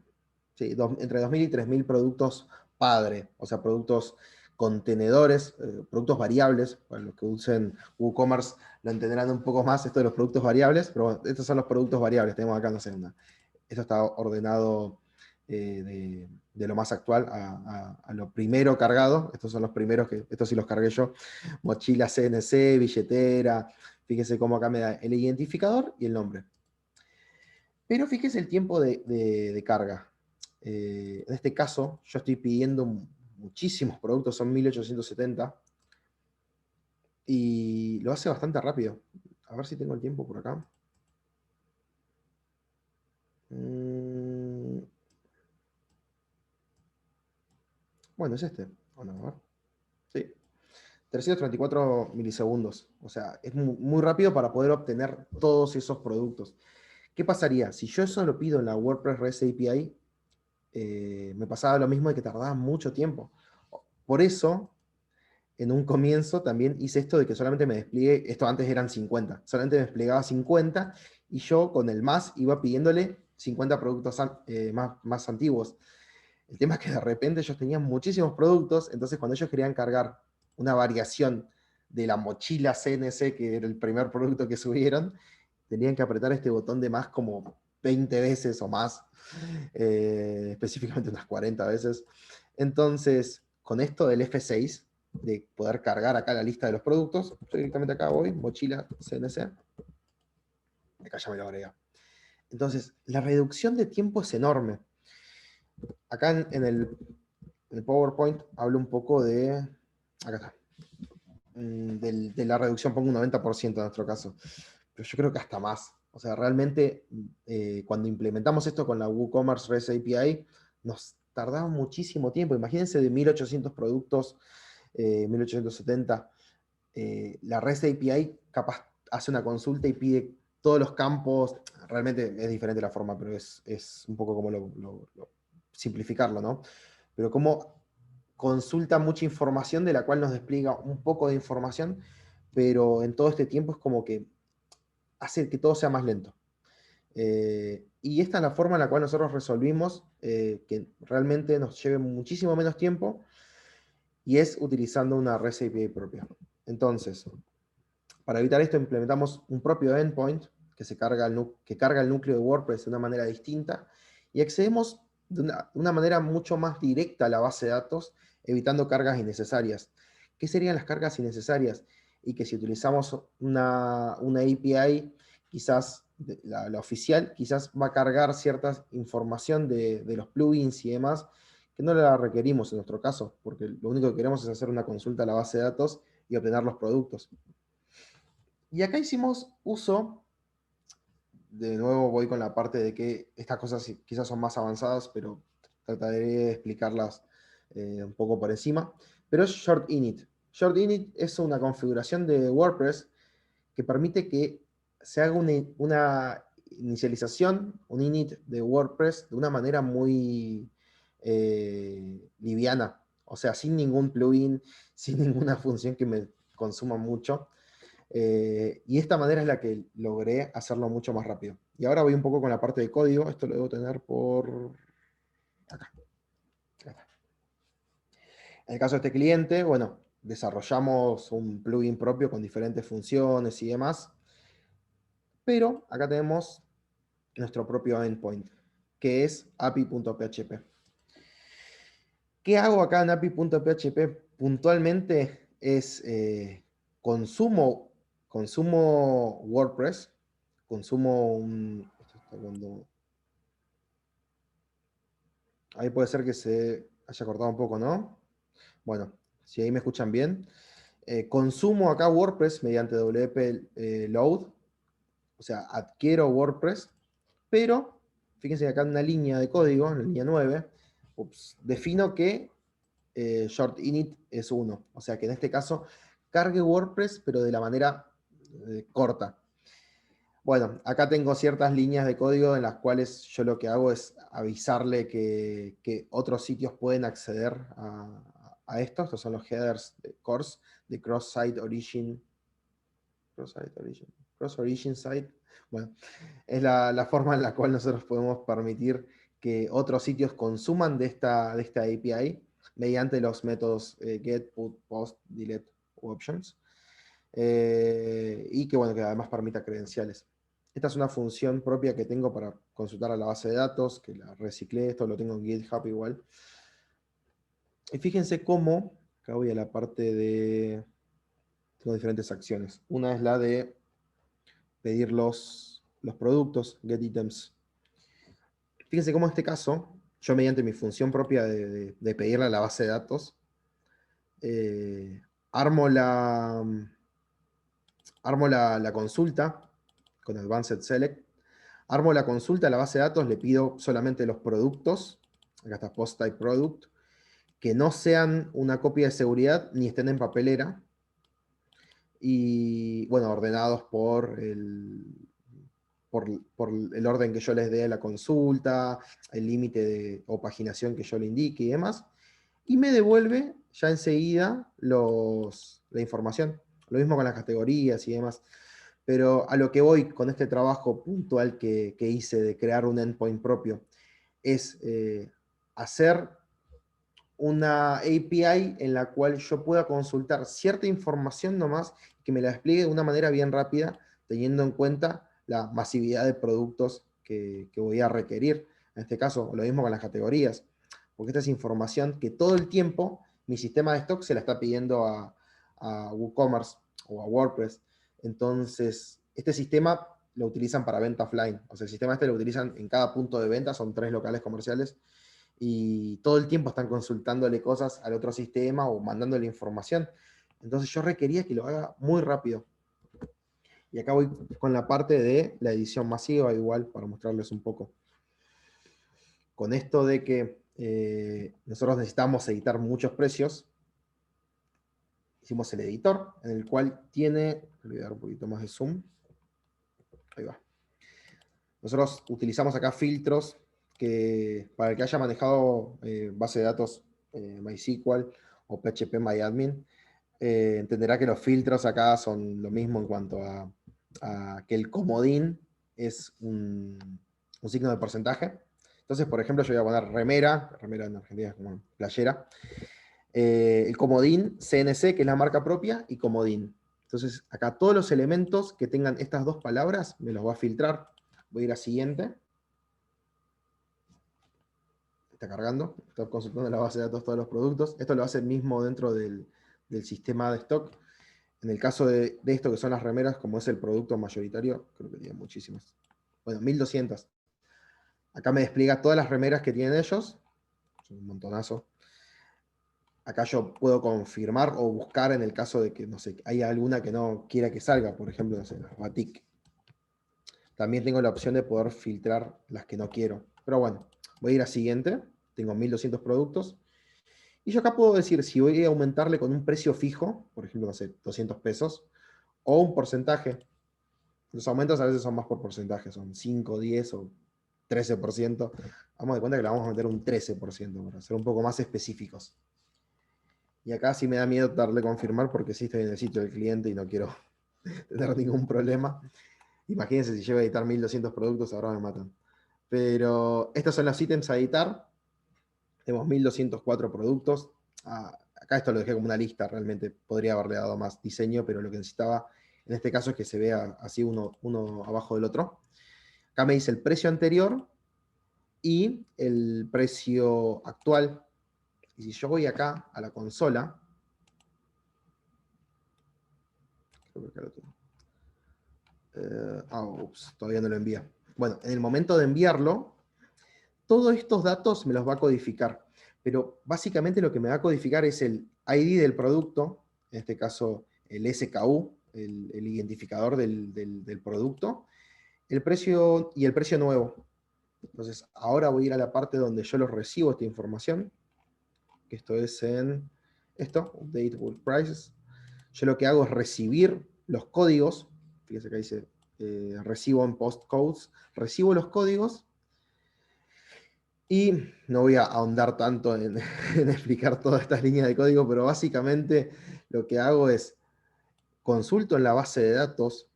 sí, entre 2.000 y 3.000 productos padre, o sea, productos contenedores, productos variables, para los que usen WooCommerce lo entenderán un poco más esto de los productos variables, pero bueno, estos son los productos variables, tenemos acá, no sé, esto está ordenado de lo más actual a lo primero cargado, estos son los primeros estos sí los cargué yo, mochila CNC, billetera, fíjese cómo acá me da el identificador y el nombre. Pero fíjese el tiempo de carga. En este caso, yo estoy pidiendo muchísimos productos, son 1870, y lo hace bastante rápido. A ver si tengo el tiempo por acá. Bueno, es este. Bueno, a ver. Sí. 334 milisegundos. O sea, es muy rápido para poder obtener todos esos productos. ¿Qué pasaría? Si yo eso lo pido en la WordPress REST API, me pasaba lo mismo de que tardaba mucho tiempo. Por eso, en un comienzo también hice esto de que solamente me despliegue, esto antes eran 50, solamente me desplegaba 50 y yo con el más iba pidiéndole 50 productos más antiguos. El tema es que de repente ellos tenían muchísimos productos, entonces cuando ellos querían cargar una variación de la mochila CNC, que era el primer producto que subieron, tenían que apretar este botón de más como 20 veces o más, específicamente unas 40 veces. Entonces, con esto del F6, de poder cargar acá la lista de los productos, yo directamente acá voy, mochila CNC, acá ya me lo agrega. Entonces, la reducción de tiempo es enorme. Acá en el PowerPoint hablo un poco de, acá está, de la reducción, pongo un 90% en nuestro caso, pero yo creo que hasta más. O sea, realmente cuando implementamos esto con la WooCommerce REST API, nos tardaba muchísimo tiempo. Imagínense de 1800 productos, 1870, la REST API capaz hace una consulta y pide todos los campos. Realmente es diferente la forma, pero es un poco como simplificarlo, ¿no? Pero como consulta mucha información de la cual nos despliega un poco de información, pero en todo este tiempo es como que hace que todo sea más lento. Y esta es la forma en la cual nosotros resolvimos que realmente nos lleve muchísimo menos tiempo, y es utilizando una REST API propia. Entonces, para evitar esto implementamos un propio endpoint que carga el núcleo de WordPress de una manera distinta, y accedemos de una manera mucho más directa a la base de datos, evitando cargas innecesarias. ¿Qué serían las cargas innecesarias? Y que si utilizamos una API, quizás la oficial, quizás va a cargar cierta información de los plugins y demás, que no la requerimos en nuestro caso, porque lo único que queremos es hacer una consulta a la base de datos y obtener los productos. Y acá hicimos uso, de nuevo voy con la parte de que estas cosas quizás son más avanzadas, pero trataré de explicarlas un poco por encima, pero es Short Init. Short Init es una configuración de WordPress que permite que se haga una inicialización, un init de WordPress de una manera muy liviana, o sea, sin ningún plugin, sin ninguna función que me consuma mucho. Y esta manera es la que logré hacerlo mucho más rápido. Y ahora voy un poco con la parte de código. Esto lo debo tener por acá. En el caso de este cliente, bueno, desarrollamos un plugin propio con diferentes funciones y demás. Pero acá tenemos nuestro propio endpoint, que es api.php. ¿Qué hago acá en api.php? Puntualmente es consumo WordPress, consumo un... Ahí puede ser que se haya cortado un poco, ¿no? Bueno, si ahí me escuchan bien. Consumo acá WordPress mediante WP Load, o sea, adquiero WordPress, pero fíjense que acá en una línea de código, en la línea 9, defino que short init es 1. O sea que en este caso cargue WordPress, pero de la manera corta. Bueno, acá tengo ciertas líneas de código en las cuales yo lo que hago es avisarle que otros sitios pueden acceder a esto. Estos son los headers de course, de cross-site origin. Cross-origin site. Bueno, es la forma en la cual nosotros podemos permitir que otros sitios consuman de esta API mediante los métodos get, put, post, delete u options. Y que, bueno, que además permita credenciales. Esta es una función propia que tengo para consultar a la base de datos, que la reciclé, esto lo tengo en GitHub igual. Y fíjense cómo, acá voy a la parte de... Tengo diferentes acciones. Una es la de pedir los productos, get items. Fíjense cómo en este caso, yo mediante mi función propia de pedirle a la base de datos, armo la consulta con Advanced Select, armo la consulta a la base de datos, le pido solamente los productos, acá está Post Type Product, que no sean una copia de seguridad ni estén en papelera, y bueno, ordenados por el orden que yo les dé a la consulta, el límite o paginación que yo le indique y demás, y me devuelve ya enseguida la información. Lo mismo con las categorías y demás. Pero a lo que voy con este trabajo puntual que hice de crear un endpoint propio, es hacer una API en la cual yo pueda consultar cierta información nomás, que me la despliegue de una manera bien rápida, teniendo en cuenta la masividad de productos que voy a requerir. En este caso, lo mismo con las categorías, porque esta es información que todo el tiempo mi sistema de stock se la está pidiendo a WooCommerce o a WordPress. Entonces, este sistema lo utilizan para venta offline. O sea, el sistema este lo utilizan en cada punto de venta, son 3 locales comerciales, y todo el tiempo están consultándole cosas al otro sistema o mandándole información. Entonces yo requería que lo haga muy rápido. Y acá voy con la parte de la edición masiva, igual, para mostrarles un poco. Con esto de que nosotros necesitamos editar muchos precios, hicimos el editor, en el cual tiene, voy a dar un poquito más de zoom, ahí va. Nosotros utilizamos acá filtros que, para el que haya manejado base de datos MySQL o PHP entenderá que los filtros acá son lo mismo en cuanto a que el comodín es un signo de porcentaje. Entonces, por ejemplo, yo voy a poner remera en Argentina es como playera, el comodín CNC, que es la marca propia, y comodín. Entonces, acá todos los elementos que tengan estas dos palabras me los va a filtrar. Voy a ir a siguiente. Está cargando, está consultando la base de datos de todos los productos. Esto lo hace mismo dentro del sistema de stock. En el caso de esto, que son las remeras, como es el producto mayoritario, creo que tiene muchísimas. Bueno, 1200. Acá me despliega todas las remeras que tienen ellos. Es un montonazo. Acá yo puedo confirmar o buscar en el caso de que, no sé, hay alguna que no quiera que salga. Por ejemplo, no sé, las Batik. También tengo la opción de poder filtrar las que no quiero. Pero bueno, voy a ir a siguiente. Tengo 1200 productos. Y yo acá puedo decir si voy a aumentarle con un precio fijo, por ejemplo, no sé, 200 pesos, o un porcentaje. Los aumentos a veces son más por porcentaje, son 5, 10 o 13%. Vamos de cuenta que le vamos a meter un 13% para ser un poco más específicos. Y acá sí me da miedo darle confirmar porque sí estoy en el sitio del cliente y no quiero tener ningún problema. Imagínense si llevo a editar 1200 productos, ahora me matan. Pero estos son los ítems a editar. Tenemos 1204 productos. Acá esto lo dejé como una lista, realmente podría haberle dado más diseño, pero lo que necesitaba en este caso es que se vea así uno abajo del otro. Acá me dice el precio anterior y el precio actual. Y si yo voy acá a la consola, creo que acá lo tengo. Ups, todavía no lo envía. Bueno, en el momento de enviarlo, todos estos datos me los va a codificar. Pero básicamente lo que me va a codificar es el ID del producto, en este caso el SKU, el identificador del producto, el precio y el precio nuevo. Entonces, ahora voy a ir a la parte donde yo los recibo esta información, que esto es en esto, Update Bulk Prices. Yo lo que hago es recibir los códigos, fíjense que dice recibo en postcodes, recibo los códigos. Y no voy a ahondar tanto en, en explicar todas estas líneas de código, pero básicamente lo que hago es consulto en la base de datos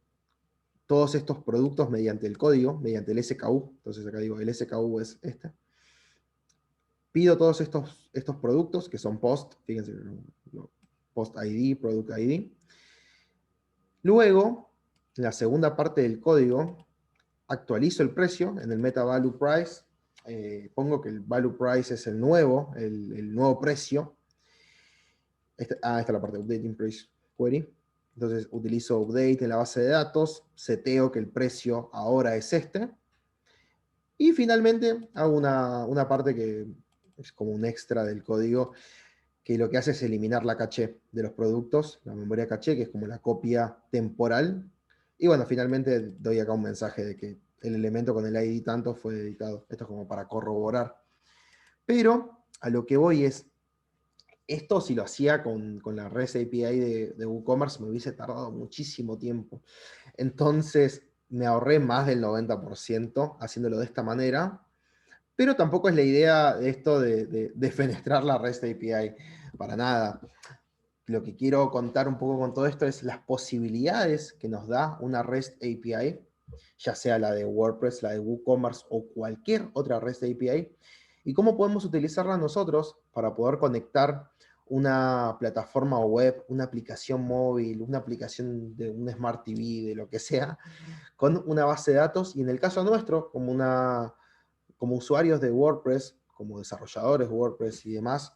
todos estos productos mediante el código, mediante el SKU. Entonces acá digo, el SKU es este. Pido todos estos productos que son post, fíjense, post ID, product ID. Luego, en la segunda parte del código, actualizo el precio en el meta value price. Pongo que el value price es el nuevo precio. Esta es la parte de updating price query. Entonces utilizo update en la base de datos, seteo que el precio ahora es este. Y finalmente hago una parte que es como un extra del código, que lo que hace es eliminar la caché de los productos, la memoria caché, que es como la copia temporal. Y bueno, finalmente doy acá un mensaje de que el elemento con el ID tanto fue editado. Esto es como para corroborar. Pero a lo que voy es, esto si lo hacía con la REST API de WooCommerce me hubiese tardado muchísimo tiempo. Entonces me ahorré más del 90% haciéndolo de esta manera, pero tampoco es la idea de esto de fenestrar la REST API, para nada. Lo que quiero contar un poco con todo esto es las posibilidades que nos da una REST API, ya sea la de WordPress, la de WooCommerce o cualquier otra REST API, y cómo podemos utilizarla nosotros para poder conectar una plataforma web, una aplicación móvil, una aplicación de un Smart TV, de lo que sea, con una base de datos, y en el caso nuestro, como usuarios de WordPress, como desarrolladores de WordPress y demás,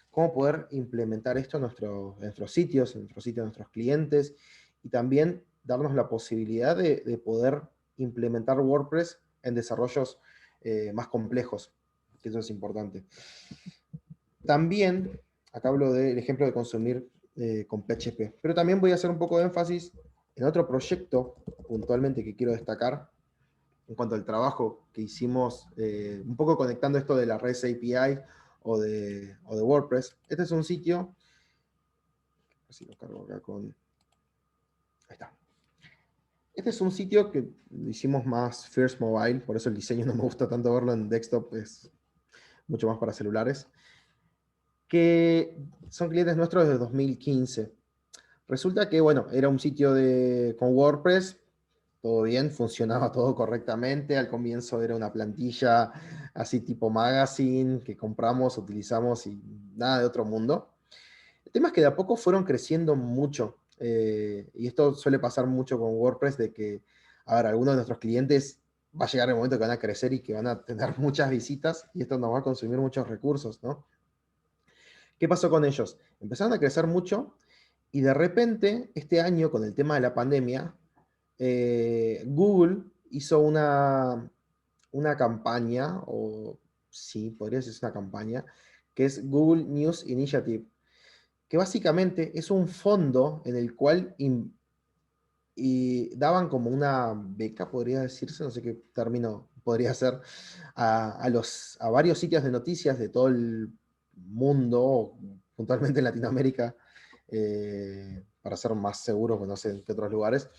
cómo poder implementar esto en nuestros sitios, de nuestros clientes, y también darnos la posibilidad de poder implementar WordPress en desarrollos más complejos, que eso es importante. También, acá hablo del ejemplo de consumir con PHP, pero también voy a hacer un poco de énfasis en otro proyecto puntualmente que quiero destacar en cuanto al trabajo que hicimos, un poco conectando esto de la REST API o de WordPress. Este es un sitio, a ver si lo cargo acá con... Ahí está. Este es un sitio que lo hicimos más First Mobile, por eso el diseño no me gusta tanto verlo en desktop, es mucho más para celulares, que son clientes nuestros desde 2015. Resulta que, bueno, era un sitio con WordPress, todo bien, funcionaba todo correctamente. Al comienzo era una plantilla así tipo magazine que compramos, utilizamos y nada de otro mundo. El tema es que de a poco fueron creciendo mucho. Y esto suele pasar mucho con WordPress, de que, a ver, algunos de nuestros clientes va a llegar el momento que van a crecer y que van a tener muchas visitas y esto nos va a consumir muchos recursos, ¿no? ¿Qué pasó con ellos? Empezaron a crecer mucho y de repente, este año, con el tema de la pandemia, Google hizo una campaña, o sí, podría decirse una campaña, que es Google News Initiative, que básicamente es un fondo en el cual y daban como una beca, podría decirse, no sé qué término podría ser, a varios sitios de noticias de todo el mundo, puntualmente en Latinoamérica, para ser más seguros, no sé en qué otros lugares,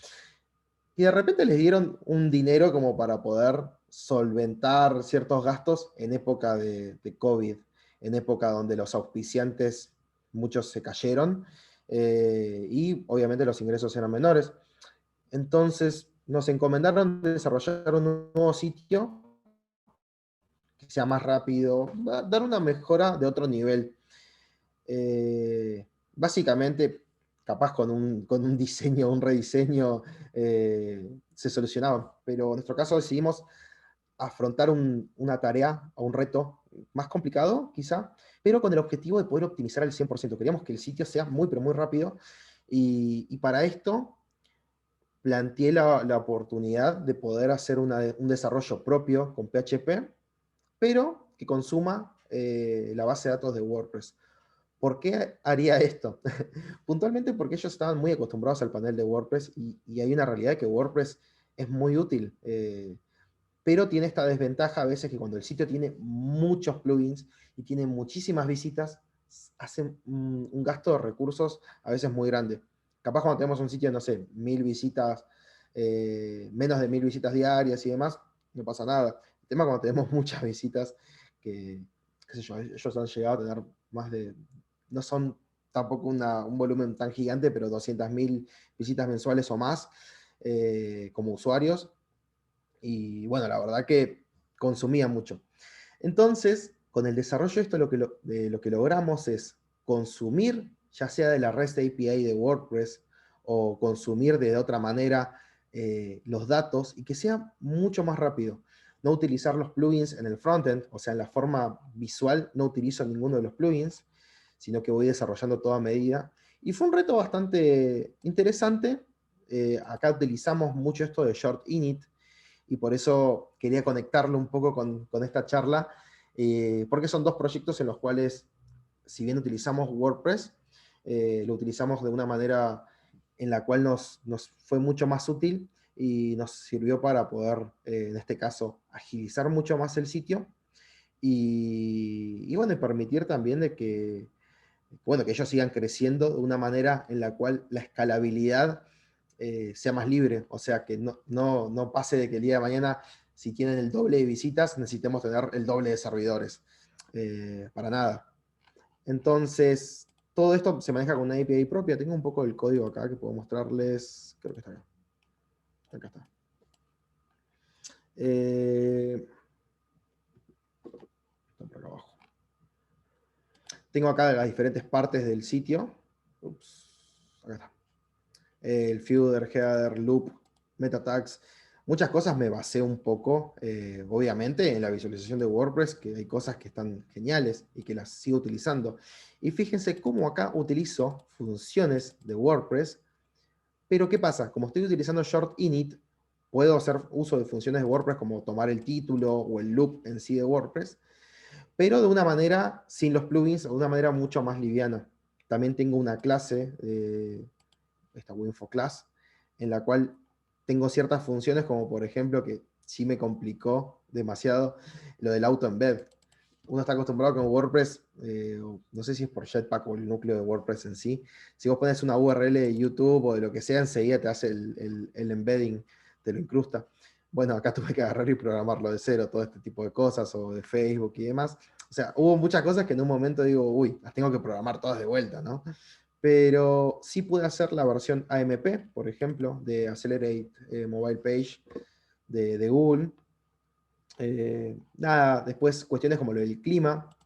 y de repente les dieron un dinero como para poder solventar ciertos gastos en época de COVID, en época donde los auspiciantes, muchos se cayeron, y obviamente los ingresos eran menores. Entonces nos encomendaron desarrollar un nuevo sitio que sea más rápido, dar una mejora de otro nivel. Básicamente, capaz con un diseño, un rediseño, se solucionaba, pero en nuestro caso decidimos afrontar una tarea o un reto más complicado, quizá, pero con el objetivo de poder optimizar al 100%. Queríamos que el sitio sea muy, pero muy rápido, y para esto planteé la oportunidad de poder hacer un desarrollo propio con PHP, pero que consuma la base de datos de WordPress. ¿Por qué haría esto? Puntualmente porque ellos estaban muy acostumbrados al panel de WordPress, y hay una realidad que WordPress es muy útil, pero tiene esta desventaja a veces que cuando el sitio tiene muchos plugins y tiene muchísimas visitas, hacen un gasto de recursos a veces muy grande. Capaz cuando tenemos un sitio, no sé, 1000 visitas, menos de 1000 visitas diarias y demás, no pasa nada. El tema es cuando tenemos muchas visitas, que, qué sé yo, ellos han llegado a tener más de, no son tampoco un volumen tan gigante, pero 200.000 visitas mensuales o más, como usuarios, y bueno, la verdad que consumía mucho. Entonces, con el desarrollo de esto, lo que logramos es consumir, ya sea de la REST API de WordPress o consumir de otra manera los datos, y que sea mucho más rápido. No utilizar los plugins en el frontend, o sea, en la forma visual no utilizo ninguno de los plugins, sino que voy desarrollando toda medida. Y fue un reto bastante interesante. Acá utilizamos mucho esto de Short Init, y por eso quería conectarlo un poco con esta charla, porque son dos proyectos en los cuales, si bien utilizamos WordPress, lo utilizamos de una manera en la cual nos fue mucho más útil y nos sirvió para poder, en este caso, agilizar mucho más el sitio, y bueno, y permitir también de que, bueno, que ellos sigan creciendo de una manera en la cual la escalabilidad sea más libre, o sea, que no pase de que el día de mañana, si tienen el doble de visitas, necesitemos tener el doble de servidores. Para nada. Entonces, todo esto se maneja con una API propia. Tengo un poco del código acá que puedo mostrarles. Creo que está acá. Acá está. Está por acá abajo. Tengo acá las diferentes partes del sitio. Ups, acá está. El footer, header, loop, meta tags. Muchas cosas me basé un poco, obviamente, en la visualización de WordPress, que hay cosas que están geniales y que las sigo utilizando. Y fíjense cómo acá utilizo funciones de WordPress, pero ¿qué pasa? Como estoy utilizando Short Init, puedo hacer uso de funciones de WordPress como tomar el título o el loop en sí de WordPress, pero de una manera sin los plugins, de una manera mucho más liviana. También tengo una clase, esta Winfo Class, en la cual tengo ciertas funciones, como por ejemplo, que sí me complicó demasiado, lo del auto embed. Uno está acostumbrado con WordPress, no sé si es por Jetpack o el núcleo de WordPress en sí. Si vos pones una URL de YouTube o de lo que sea, enseguida te hace el embedding, te lo incrusta. Bueno, acá tuve que agarrar y programarlo de cero, todo este tipo de cosas, o de Facebook y demás. O sea, hubo muchas cosas que en un momento digo, uy, las tengo que programar todas de vuelta, ¿no? Pero sí pude hacer la versión AMP, por ejemplo, de Accelerate Mobile Page de Google. Nada, después cuestiones como lo del clima,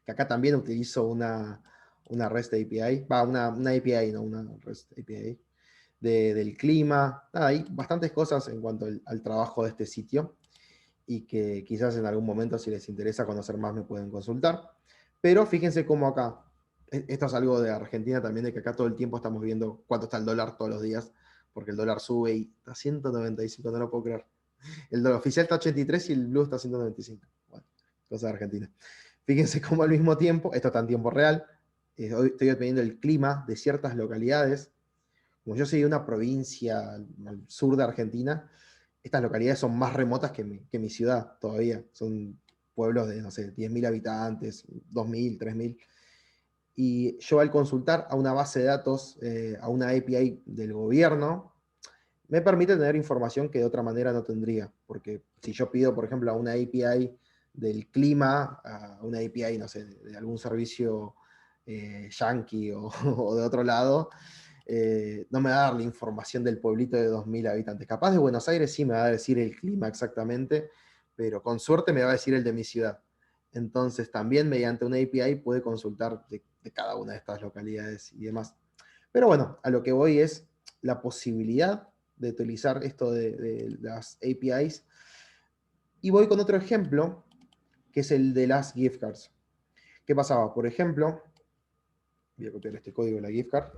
que acá también utilizo una REST API, una API, no una REST API, del clima. Nada, hay bastantes cosas en cuanto al trabajo de este sitio y que quizás en algún momento, si les interesa conocer más, me pueden consultar. Pero fíjense cómo acá, esto es algo de Argentina también, de que acá todo el tiempo estamos viendo cuánto está el dólar todos los días, porque el dólar sube y está a 195, no lo puedo creer. El dólar oficial está a 83 y el blue está a 195. Bueno, cosa de Argentina. Fíjense cómo al mismo tiempo, esto está en tiempo real, hoy estoy dependiendo del clima de ciertas localidades. Como yo soy de una provincia al sur de Argentina, estas localidades son más remotas que mi ciudad todavía. Son pueblos de, no sé, 10.000 habitantes, 2.000, 3.000. Y yo al consultar a una base de datos, a una API del gobierno, me permite tener información que de otra manera no tendría. Porque si yo pido, por ejemplo, a una API del clima, a una API, no sé, de algún servicio yankee o de otro lado, no me va a dar la información del pueblito de 2.000 habitantes. Capaz de Buenos Aires sí me va a decir el clima exactamente, pero con suerte me va a decir el de mi ciudad. Entonces también mediante una API puede consultar de cada una de estas localidades y demás. Pero bueno, a lo que voy es la posibilidad de utilizar esto de las APIs. Y voy con otro ejemplo, que es el de las gift cards. ¿Qué pasaba? Por ejemplo, voy a copiar este código de la gift card.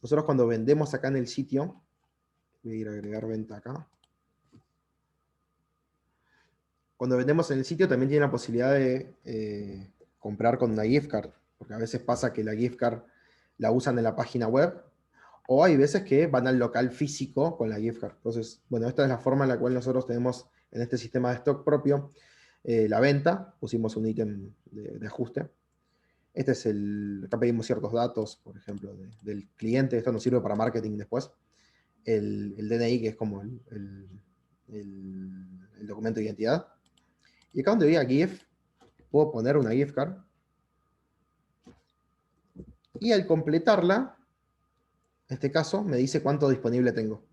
Nosotros cuando vendemos acá en el sitio, voy a ir a agregar venta acá. Cuando vendemos en el sitio también tiene la posibilidad de comprar con una gift card, porque a veces pasa que la gift card la usan en la página web, o hay veces que van al local físico con la gift card. Entonces, bueno, esta es la forma en la cual nosotros tenemos en este sistema de stock propio la venta. Pusimos un ítem de ajuste. Este es acá pedimos ciertos datos, por ejemplo, del cliente. Esto nos sirve para marketing después. El DNI, que es como el documento de identidad. Y acá donde diga GIF, puedo poner una gift card. Y al completarla, en este caso, me dice cuánto disponible tengo.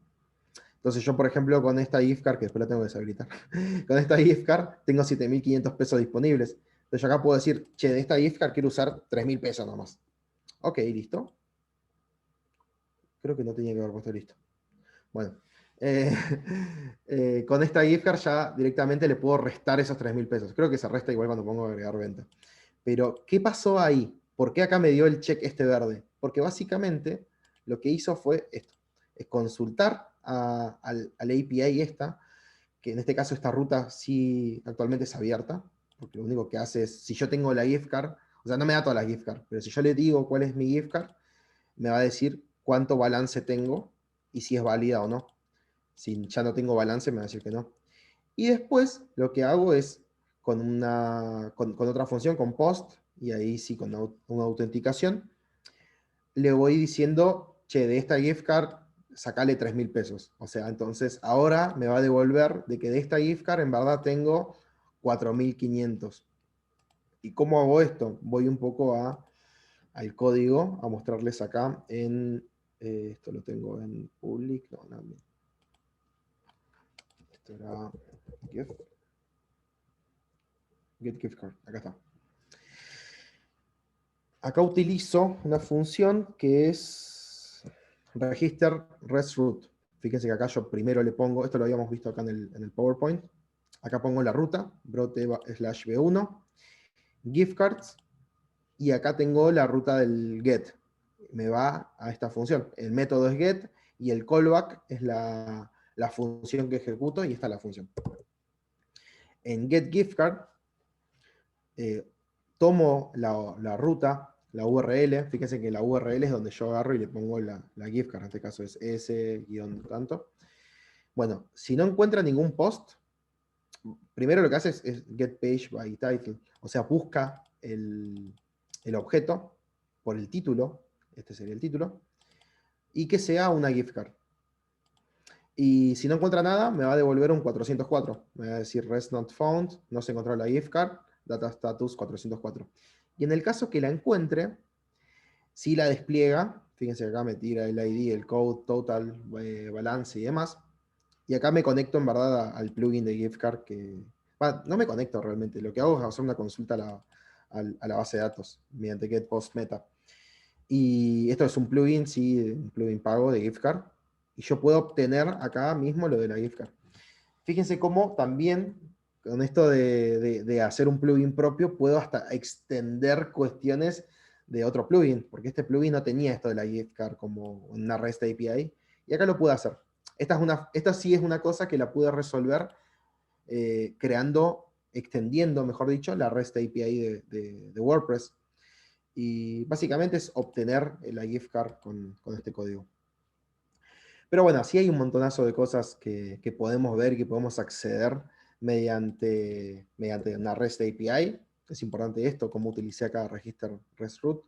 Entonces yo, por ejemplo, con esta gift card, que después la tengo que deshabilitar, con esta gift card tengo 7.500 pesos disponibles. Entonces yo acá puedo decir, che, de esta gift card quiero usar 3.000 pesos nomás. Ok, listo. Creo que no tenía que haber puesto listo. Bueno, eh, con esta gift card ya directamente le puedo restar esos 3.000 pesos. Creo que se resta igual cuando pongo agregar venta. Pero, ¿qué pasó ahí? ¿Por qué acá me dio el check este verde? Porque básicamente lo que hizo fue esto, es consultar al API esta, que en este caso esta ruta sí actualmente es abierta, porque lo único que hace es, si yo tengo la gift card, o sea, no me da toda la gift card, pero si yo le digo cuál es mi gift card, me va a decir cuánto balance tengo y si es válida o no. Si ya no tengo balance, me va a decir que no. Y después lo que hago es con otra función, con post, y ahí sí con una autenticación, le voy diciendo, che, de esta gift card, sacale 3.000 pesos. O sea, entonces ahora me va a devolver de que de esta gift card en verdad tengo 4.500. ¿Y cómo hago esto? Voy un poco al código, a mostrarles acá en, esto lo tengo en public, no, esto era get gift card, acá está. acá utilizo una función que es register rest root. Fíjense que acá yo primero le pongo, esto lo habíamos visto acá en el PowerPoint, acá pongo la ruta, brote/b1, gift cards, y acá tengo la ruta del get. Me va a esta función. El método es get y el callback es la función que ejecuto, y esta es la función. En getGiftCard tomo la ruta, la URL, fíjense que la URL es donde yo agarro y le pongo la gift card, en este caso es s-tanto. Bueno, si no encuentra ningún post, primero lo que hace es get page by title, o sea, busca el objeto por el título, este sería el título, y que sea una gift card. Y si no encuentra nada, me va a devolver un 404. Me va a decir rest not found, no se encontró la gift card, data status 404. Y en el caso que la encuentre, si la despliega, fíjense que acá me tira el ID, el code, total, balance y demás. Y acá me conecto en verdad al plugin de gift card que... Bueno, no me conecto realmente, lo que hago es hacer una consulta a la base de datos mediante get post meta. Y esto es un plugin, sí, un plugin pago de gift card. Y yo puedo obtener acá mismo lo de la gift card. Fíjense cómo también con esto de hacer un plugin propio, puedo hasta extender cuestiones de otro plugin, porque este plugin no tenía esto de la gift card como una REST API, y acá lo puedo hacer. Esta sí es una cosa que la pude resolver extendiendo, mejor dicho, la REST API de WordPress. Y básicamente es obtener la gift card con este código. Pero bueno, sí hay un montonazo de cosas que podemos ver y que podemos acceder mediante una REST API. Es importante esto, cómo utilicé acá Register REST Root.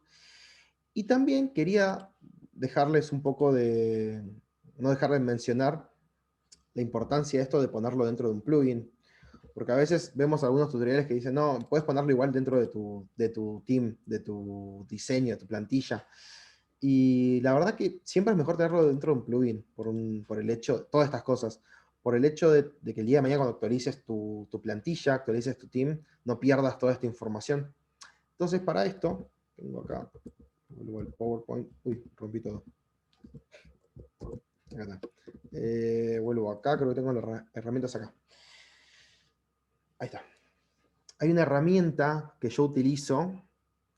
Y también quería dejarles un poco no dejar de mencionar la importancia de esto de ponerlo dentro de un plugin. Porque a veces vemos algunos tutoriales que dicen, no, puedes ponerlo igual dentro de tu team, de tu diseño, de tu plantilla. Y la verdad que siempre es mejor tenerlo dentro de un plugin, por el hecho, todas estas cosas, por el hecho de que el día de mañana cuando actualices tu plantilla, actualices tu team, no pierdas toda esta información. Entonces para esto, tengo acá, vuelvo al PowerPoint, uy, rompí todo. Acá está. Vuelvo acá, creo que tengo las herramientas acá. Ahí está. Hay una herramienta que yo utilizo,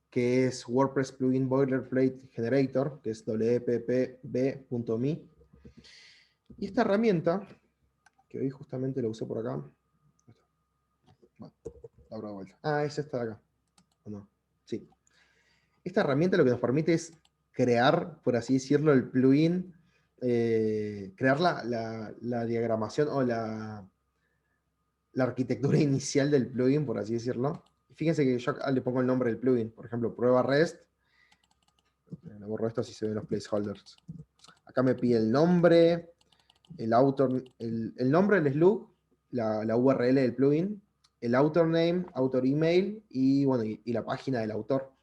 que es WordPress Plugin Boilerplate Generator, que es wppb.me. Y esta herramienta, que hoy justamente la usé por acá. Bueno, la abro de vuelta. Ah, es esta de acá. ¿O no? Sí. Esta herramienta lo que nos permite es crear, por así decirlo, el plugin, crear la diagramación o la arquitectura inicial del plugin, por así decirlo. Fíjense que yo acá le pongo el nombre del plugin. Por ejemplo, prueba REST. Le borro esto si se ven los placeholders. Acá me pide el nombre, el author, el nombre del slug, la URL del plugin, el author name, author email y, bueno, y la página del autor.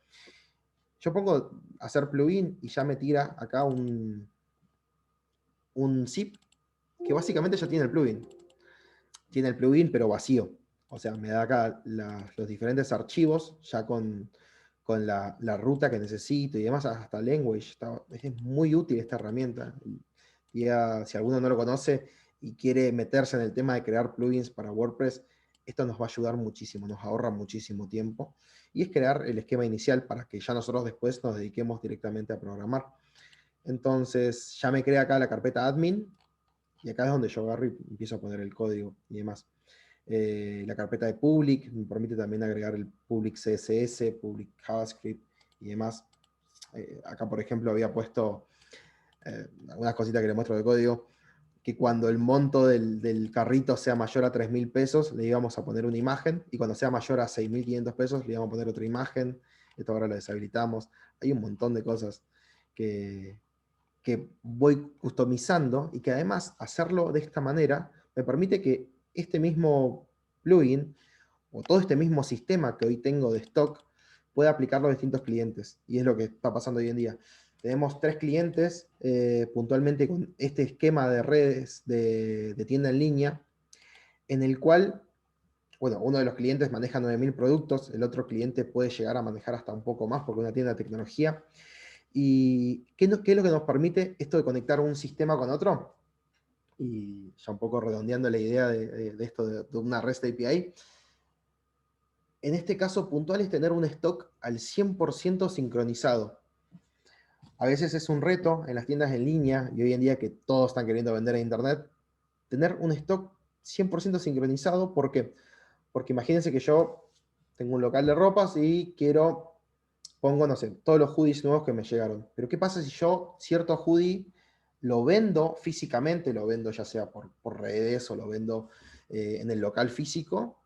Yo pongo hacer plugin y ya me tira acá un zip que básicamente ya tiene el plugin. Tiene el plugin pero vacío. O sea, me da acá los diferentes archivos ya con la ruta que necesito y demás, hasta language. Es muy útil esta herramienta. Y si alguno no lo conoce y quiere meterse en el tema de crear plugins para WordPress, esto nos va a ayudar muchísimo, nos ahorra muchísimo tiempo. Y es crear el esquema inicial para que ya nosotros después nos dediquemos directamente a programar. Entonces ya me crea acá la carpeta admin y acá es donde yo agarro y empiezo a poner el código y demás. La carpeta de public me permite también agregar el public CSS, public JavaScript y demás. Acá, por ejemplo, había puesto algunas cositas que le muestro de código, que cuando el monto del carrito sea mayor a 3.000 pesos, le íbamos a poner una imagen, y cuando sea mayor a 6.500 pesos, le íbamos a poner otra imagen. Esto ahora lo deshabilitamos. Hay un montón de cosas que voy customizando, y que además hacerlo de esta manera me permite que este mismo plugin o todo este mismo sistema que hoy tengo de stock pueda aplicarlo a distintos clientes. Y es lo que está pasando hoy en día. Tenemos 3 clientes puntualmente con este esquema de redes de tienda en línea, en el cual bueno, uno de los clientes maneja 9.000 productos, el otro cliente puede llegar a manejar hasta un poco más porque es una tienda de tecnología. ¿Y qué es lo que nos permite esto de conectar un sistema con otro? Y ya un poco redondeando la idea de esto de una REST API, en este caso puntual es tener un stock al 100% sincronizado. A veces es un reto en las tiendas en línea, y hoy en día que todos están queriendo vender en internet, tener un stock 100% sincronizado. ¿Por qué? Porque imagínense que yo tengo un local de ropas y pongo, no sé, todos los hoodies nuevos que me llegaron. Pero ¿qué pasa si yo cierto hoodie lo vendo físicamente, lo vendo ya sea por redes o lo vendo en el local físico,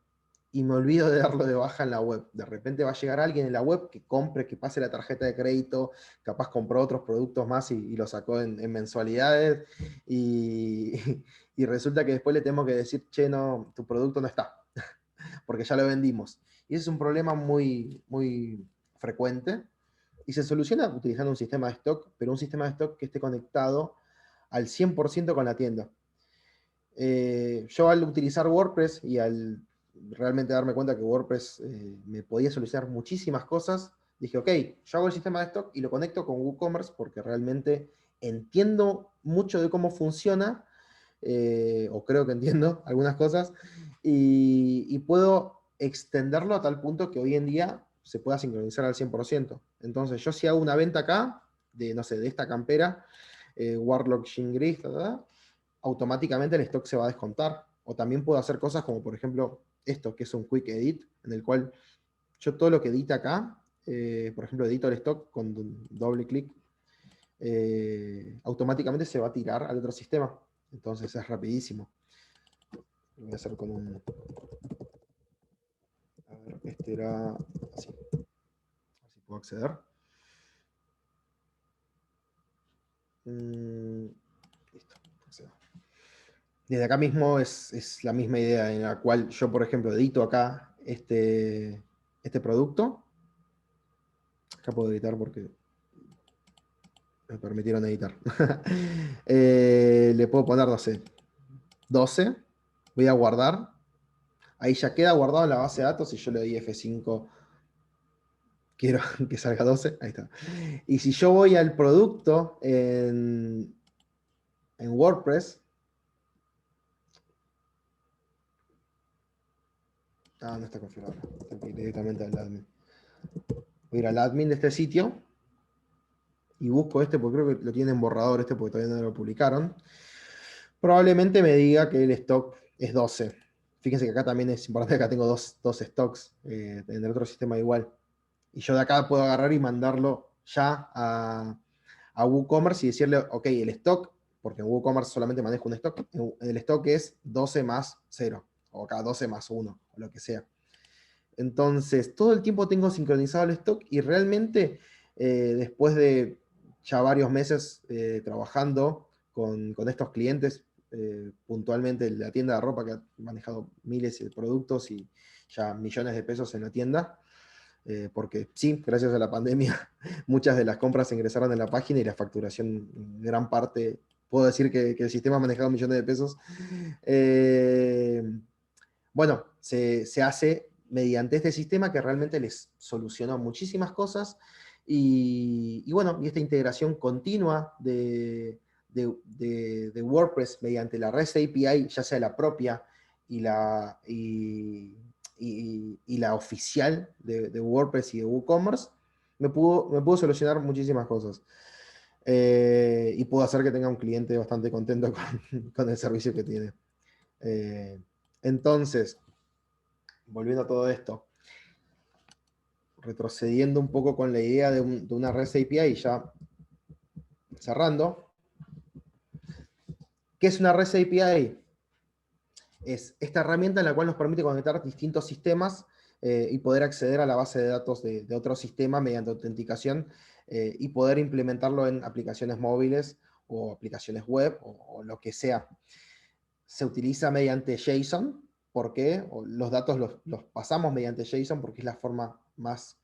y me olvido de darlo de baja en la web? De repente va a llegar alguien en la web que compre, que pase la tarjeta de crédito, capaz compró otros productos más y lo sacó en mensualidades, y, y resulta que después le tengo que decir, che, no, tu producto no está, porque ya lo vendimos. Y ese es un problema muy, muy frecuente, y se soluciona utilizando un sistema de stock, pero un sistema de stock que esté conectado al 100% con la tienda. Yo al utilizar WordPress y al realmente darme cuenta que WordPress me podía solucionar muchísimas cosas, dije, ok, yo hago el sistema de stock y lo conecto con WooCommerce porque realmente entiendo mucho de cómo funciona, o creo que entiendo algunas cosas, y puedo extenderlo a tal punto que hoy en día se pueda sincronizar al 100%. Entonces, yo si hago una venta acá, de, no sé, de esta campera, Warlock Shingris, automáticamente el stock se va a descontar. O también puedo hacer cosas como, por ejemplo, esto, que es un Quick Edit, en el cual yo todo lo que edita acá, por ejemplo, edito el stock con un doble clic, automáticamente se va a tirar al otro sistema. Entonces es rapidísimo. Lo voy a hacer con un... A ver, este era así. Así puedo acceder. Listo. Accedo. Desde acá mismo es la misma idea en la cual yo, por ejemplo, edito acá este producto. Acá puedo editar porque me permitieron editar. Le puedo poner, no sé, 12. Voy a guardar. Ahí ya queda guardado en la base de datos. Si yo le doy F5, quiero que salga 12. Ahí está. Y si yo voy al producto en WordPress. Ah, no está configurado. Tengo que ir directamente al admin. Voy a ir al admin de este sitio y busco este, porque creo que lo tienen borrador este, porque todavía no lo publicaron. Probablemente me diga que el stock es 12. Fíjense que acá también es importante, acá tengo dos stocks, en el otro sistema igual. Y yo de acá puedo agarrar y mandarlo ya a WooCommerce y decirle, ok, el stock, porque en WooCommerce solamente manejo un stock, el stock es 12 más 0, o acá 12 más 1, o lo que sea. Entonces, todo el tiempo tengo sincronizado el stock, y realmente después de ya varios meses trabajando con estos clientes, puntualmente la tienda de ropa que ha manejado miles de productos y ya millones de pesos en la tienda, porque sí, gracias a la pandemia, muchas de las compras ingresaron en la página y la facturación, en gran parte, puedo decir que el sistema ha manejado millones de pesos. Eh, bueno, se hace mediante este sistema que realmente les solucionó muchísimas cosas, y bueno, y esta integración continua de WordPress mediante la REST API, ya sea la propia y la oficial de WordPress y de WooCommerce, me pudo solucionar muchísimas cosas. Y pudo hacer que tenga un cliente bastante contento con el servicio que tiene. Entonces, volviendo a todo esto, retrocediendo un poco con la idea de una REST API y ya cerrando. ¿Qué es una REST API? Es esta herramienta en la cual nos permite conectar distintos sistemas y poder acceder a la base de datos de otro sistema mediante autenticación, y poder implementarlo en aplicaciones móviles o aplicaciones web o lo que sea. Se utiliza mediante JSON. ¿Por qué? Los datos los pasamos mediante JSON porque es la forma más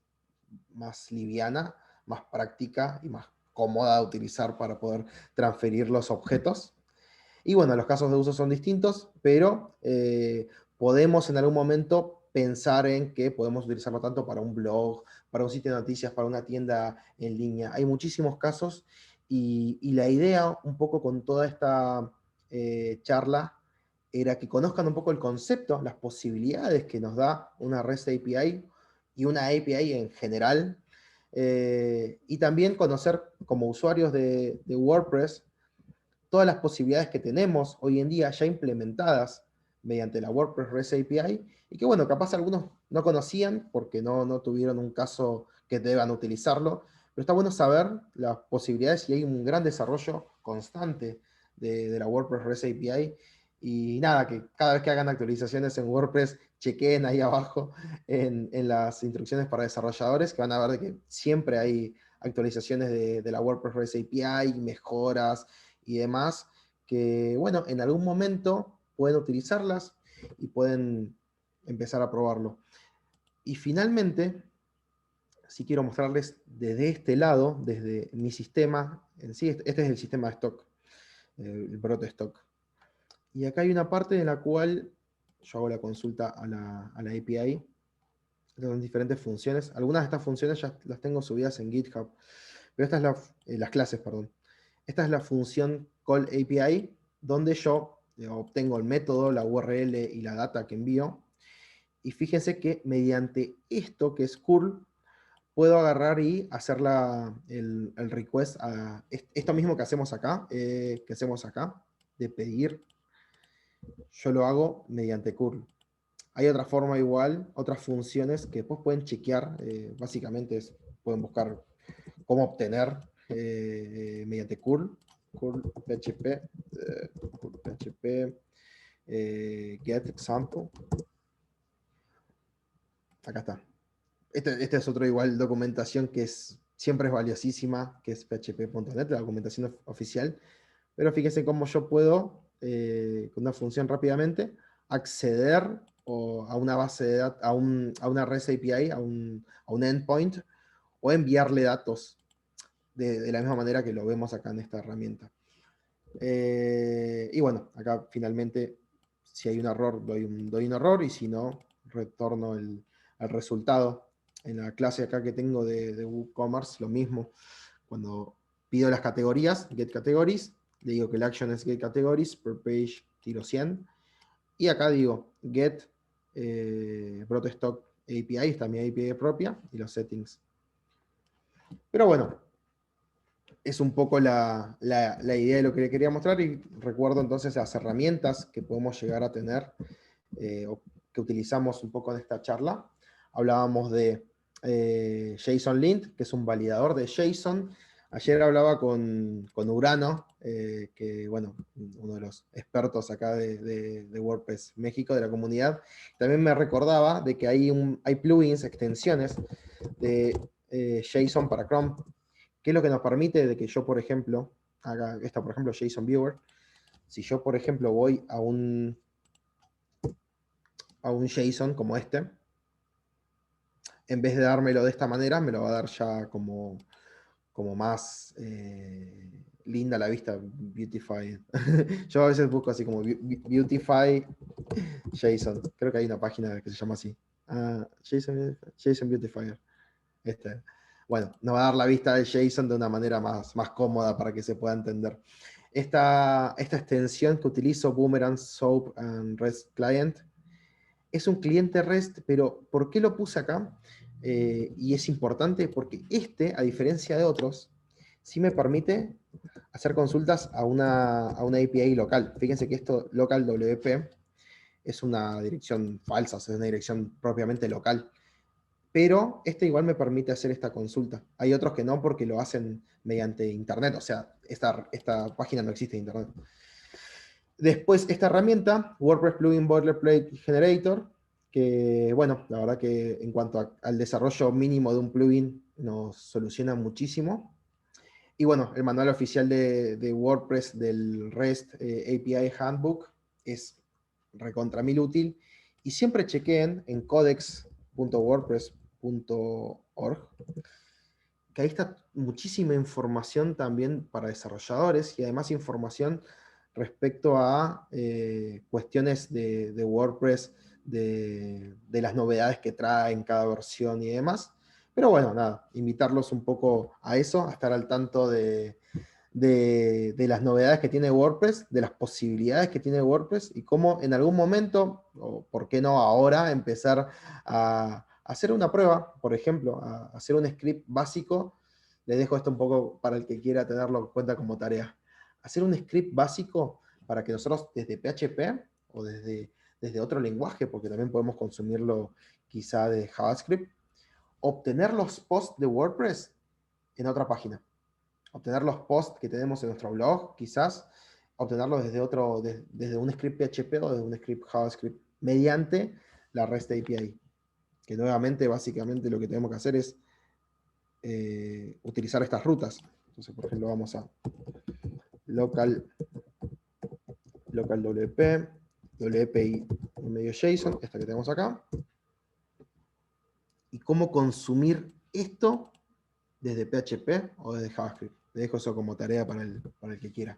liviana, más práctica y más cómoda de utilizar para poder transferir los objetos. Y bueno, los casos de uso son distintos, pero podemos en algún momento pensar en que podemos utilizarlo tanto para un blog, para un sitio de noticias, para una tienda en línea. Hay muchísimos casos y la idea un poco con toda esta charla era que conozcan un poco el concepto, las posibilidades que nos da una REST API y una API en general, y también conocer como usuarios de WordPress todas las posibilidades que tenemos hoy en día ya implementadas mediante la WordPress REST API, y que bueno, capaz algunos no conocían porque no tuvieron un caso que deban utilizarlo, pero está bueno saber las posibilidades y hay un gran desarrollo constante de la WordPress REST API, y nada, que cada vez que hagan actualizaciones en WordPress, chequeen ahí abajo en las instrucciones para desarrolladores, que van a ver de que siempre hay actualizaciones de la WordPress REST API, mejoras, y demás, que bueno, en algún momento pueden utilizarlas y pueden empezar a probarlo. Y finalmente, si quiero mostrarles desde este lado, desde mi sistema, en sí, este es el sistema de stock, el brote stock. Y acá hay una parte en la cual yo hago la consulta a la API, con diferentes funciones. Algunas de estas funciones ya las tengo subidas en GitHub, pero esta es las clases, perdón. Esta es la función call API, donde yo obtengo el método, la URL y la data que envío. Y fíjense que mediante esto, que es curl, puedo agarrar y hacer el request a esto mismo que hacemos acá, de pedir. Yo lo hago mediante curl. Hay otra forma igual, otras funciones que después pueden chequear, básicamente pueden buscar cómo obtener mediante curl PHP, get example. Acá está. Este es otro igual documentación que siempre es valiosísima, que es php.net, la documentación oficial. Pero fíjense cómo yo puedo, con una función rápidamente, acceder a una base de datos, a una REST API, a un endpoint, o enviarle datos de la misma manera que lo vemos acá en esta herramienta. Y bueno, acá finalmente, si hay un error, doy un error, y si no, retorno el resultado. En la clase acá que tengo de WooCommerce, lo mismo. Cuando pido las categorías, get categories, le digo que el action es get categories, per page tiro 100. Y acá digo get Protostock API, está mi API propia, y los settings. Pero bueno, es un poco la idea de lo que le quería mostrar, y recuerdo entonces las herramientas que podemos llegar a tener, o que utilizamos un poco en esta charla. Hablábamos de JSON Lint, que es un validador de JSON. Ayer hablaba con Urano, que bueno, uno de los expertos acá de WordPress México, de la comunidad. También me recordaba de que hay plugins, extensiones de JSON para Chrome, que es lo que nos permite de que yo, por ejemplo, haga esta, por ejemplo, JSON Viewer. Si yo, por ejemplo, voy a un JSON como este, en vez de dármelo de esta manera, me lo va a dar ya como más linda la vista, beautify. Yo a veces busco así como beautify JSON. Creo que hay una página que se llama así. JSON Beautifier. Bueno, nos va a dar la vista del JSON de una manera más cómoda para que se pueda entender. Esta extensión que utilizo, Boomerang, Soap and REST Client, es un cliente REST, pero ¿por qué lo puse acá? Y es importante porque a diferencia de otros, sí me permite hacer consultas a una API local. Fíjense que esto, local WP, es una dirección falsa, es una dirección propiamente local. Pero igual me permite hacer esta consulta. Hay otros que no, porque lo hacen mediante internet, o sea, esta página no existe en internet. Después, esta herramienta, WordPress Plugin Boilerplate Generator, que bueno, la verdad que en cuanto al desarrollo mínimo de un plugin nos soluciona muchísimo. Y bueno, el manual oficial de WordPress del REST API Handbook es recontra mil útil. Y siempre chequeen en codex.wordpress.org, que ahí está muchísima información también para desarrolladores, y además información respecto a cuestiones de WordPress, de las novedades que trae en cada versión y demás. Pero bueno, nada, invitarlos un poco a eso, a estar al tanto de las novedades que tiene WordPress, de las posibilidades que tiene WordPress y cómo en algún momento, o por qué no ahora, empezar a hacer una prueba, por ejemplo, a hacer un script básico. Les dejo esto un poco para el que quiera tenerlo en cuenta como tarea. Hacer un script básico para que nosotros desde PHP o desde otro lenguaje, porque también podemos consumirlo quizá de JavaScript, obtener los posts de WordPress en otra página. Obtener los posts que tenemos en nuestro blog, quizás, obtenerlos desde un script PHP o desde un script JavaScript, mediante la REST API. Que nuevamente, básicamente, lo que tenemos que hacer es utilizar estas rutas. Entonces, por ejemplo, vamos a local WP, WPI medio JSON, esta que tenemos acá. Y cómo consumir esto desde PHP o desde JavaScript. Le dejo eso como tarea para el que quiera.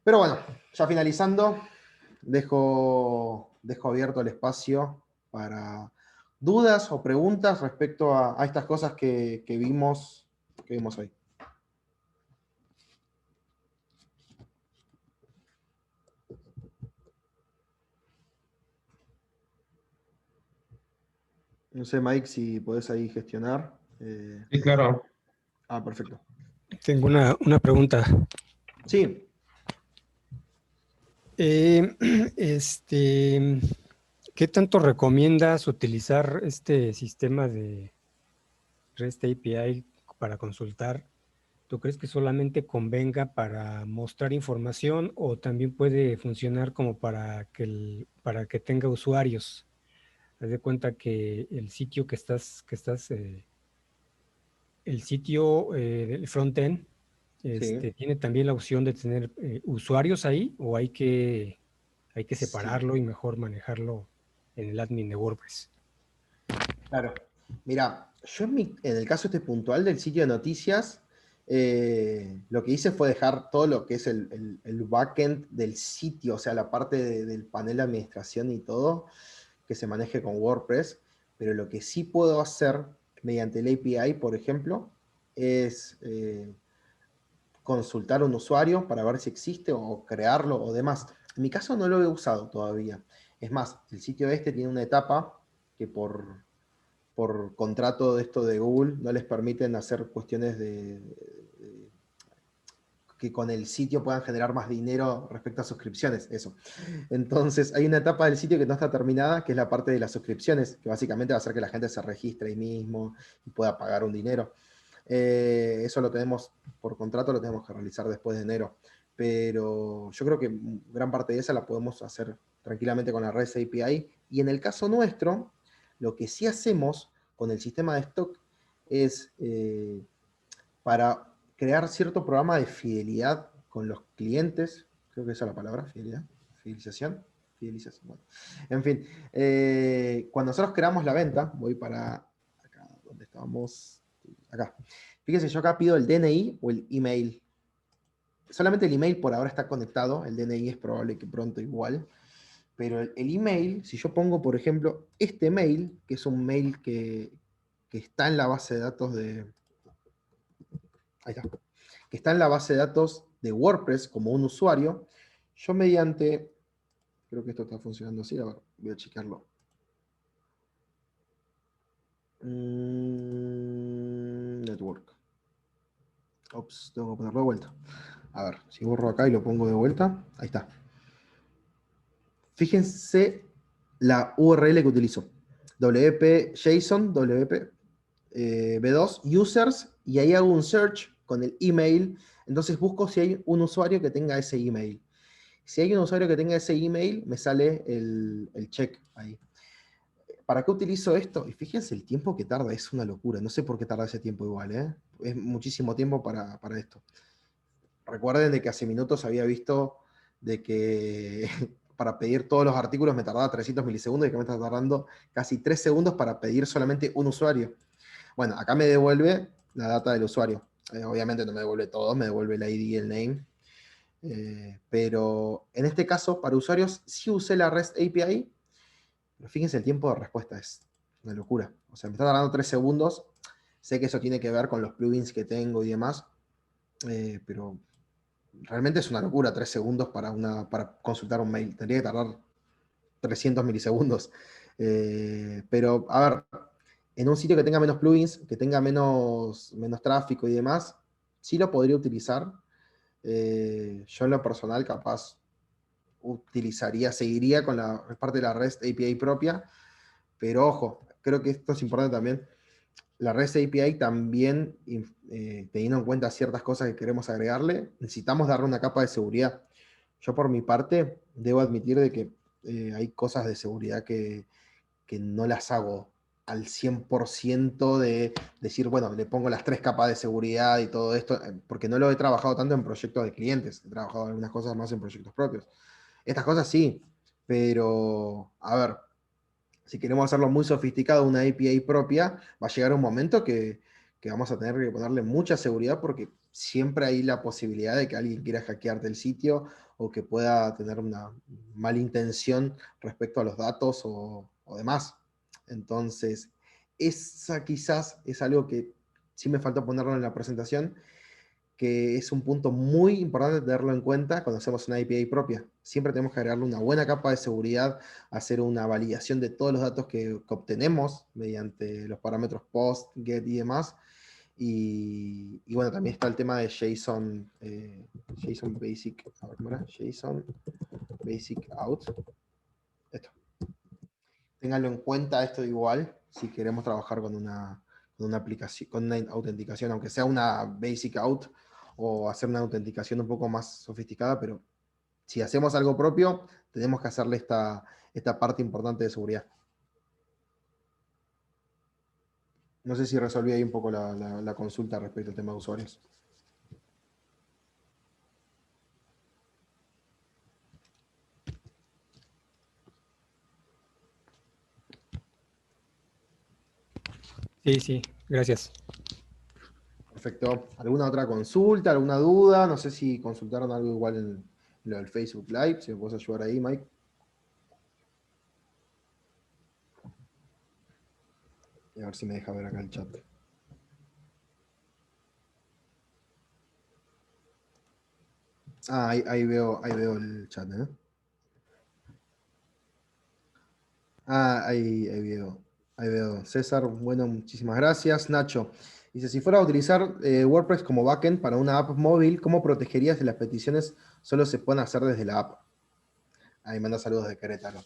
Pero bueno, ya finalizando, dejo abierto el espacio para dudas o preguntas respecto a estas cosas que vimos hoy. No sé, Mike, si podés ahí gestionar. Sí, claro. Perfecto. Tengo una pregunta. Sí. ¿Qué tanto recomiendas utilizar este sistema de REST API para consultar? ¿Tú crees que solamente convenga para mostrar información o también puede funcionar como para que tenga usuarios? Haz de cuenta que el sitio el sitio del frontend Sí. tiene también la opción de tener usuarios ahí, o hay que separarlo Sí. y mejor manejarlo en el admin de WordPress. Claro. Mira, yo en el caso este puntual del sitio de noticias, lo que hice fue dejar todo lo que es el backend del sitio, o sea, la parte del panel de administración y todo, que se maneje con WordPress, pero lo que sí puedo hacer mediante el API, por ejemplo, es consultar un usuario para ver si existe o crearlo o demás. En mi caso no lo he usado todavía. Es más, el sitio este tiene una etapa que por contrato de esto de Google no les permiten hacer cuestiones que con el sitio puedan generar más dinero respecto a suscripciones, eso. Entonces hay una etapa del sitio que no está terminada, que es la parte de las suscripciones, que básicamente va a hacer que la gente se registre ahí mismo y pueda pagar un dinero. Eso lo tenemos, por contrato lo tenemos que realizar después de enero. Pero yo creo que gran parte de esa la podemos hacer tranquilamente con la REST API. Y en el caso nuestro, lo que sí hacemos con el sistema de stock es para crear cierto programa de fidelidad con los clientes, creo que esa es la palabra, fidelidad, fidelización, bueno. En fin, cuando nosotros creamos la venta, voy para acá, donde estábamos, acá. Fíjense, yo acá pido el DNI o el email. Solamente el email por ahora está conectado, el DNI es probable que pronto igual, pero el email, si yo pongo, por ejemplo, este mail, que es un mail que está en la base de datos de... Ahí está. Que está en la base de datos de WordPress como un usuario, yo mediante... Creo que esto está funcionando así, a ver, voy a checarlo. Network. Ops, tengo que ponerlo de vuelta. A ver, si borro acá y lo pongo de vuelta, ahí está. Fíjense la URL que utilizo. WP JSON, WP B2, users, y ahí hago un search con el email. Entonces busco si hay un usuario que tenga ese email. Si hay un usuario que tenga ese email, me sale el check ahí. ¿Para qué utilizo esto? Y fíjense el tiempo que tarda, es una locura. No sé por qué tarda ese tiempo igual, ¿eh? Es muchísimo tiempo para esto. Recuerden de que hace minutos había visto de que para pedir todos los artículos me tardaba 300 milisegundos y que me está tardando casi 3 segundos para pedir solamente un usuario. Bueno, acá me devuelve la data del usuario. Obviamente no me devuelve todo, me devuelve el ID y el name. Pero en este caso, para usuarios, sí usé la REST API, pero fíjense, el tiempo de respuesta es una locura. O sea, me está tardando 3 segundos. Sé que eso tiene que ver con los plugins que tengo y demás, pero realmente es una locura 3 segundos para consultar un mail. Tendría que tardar 300 milisegundos. Pero, a ver, en un sitio que tenga menos plugins, que tenga menos tráfico y demás, sí lo podría utilizar. Yo en lo personal capaz seguiría con la parte de la REST API propia, pero ojo, creo que esto es importante también. La REST API también, teniendo en cuenta ciertas cosas que queremos agregarle, necesitamos darle una capa de seguridad. Yo por mi parte, debo admitir de que hay cosas de seguridad que no las hago al 100% de decir, bueno, le pongo las 3 capas de seguridad y todo esto, porque no lo he trabajado tanto en proyectos de clientes, he trabajado algunas cosas más en proyectos propios. Estas cosas sí, pero a ver, si queremos hacerlo muy sofisticado, una API propia, va a llegar un momento que vamos a tener que ponerle mucha seguridad porque siempre hay la posibilidad de que alguien quiera hackearte el sitio o que pueda tener una mala intención respecto a los datos o demás. Entonces, esa quizás es algo que sí me faltó ponerlo en la presentación, que es un punto muy importante tenerlo en cuenta cuando hacemos una API propia. Siempre tenemos que agregarle una buena capa de seguridad, hacer una validación de todos los datos que obtenemos mediante los parámetros POST, GET y demás. Y bueno, también está el tema de JSON, JSON Basic, a ver, ¿cómo era? JSON Basic Out. Esto. Ténganlo en cuenta esto igual, si queremos trabajar con una aplicación, con una autenticación, aunque sea una Basic Out, o hacer una autenticación un poco más sofisticada, pero si hacemos algo propio, tenemos que hacerle esta parte importante de seguridad. No sé si resolví ahí un poco la consulta respecto al tema de usuarios. Sí, sí, gracias. Perfecto. ¿Alguna otra consulta, alguna duda? No sé si consultaron algo igual en lo del Facebook Live, si me puedes ayudar ahí, Mike. Y a ver si me deja ver acá el chat. Ah, ahí veo el chat, ¿eh? Ah, ahí veo. César, bueno, muchísimas gracias. Nacho, dice, si fuera a utilizar WordPress como backend para una app móvil, ¿cómo protegerías que las peticiones solo se puedan hacer desde la app? Ahí manda saludos de Querétaro.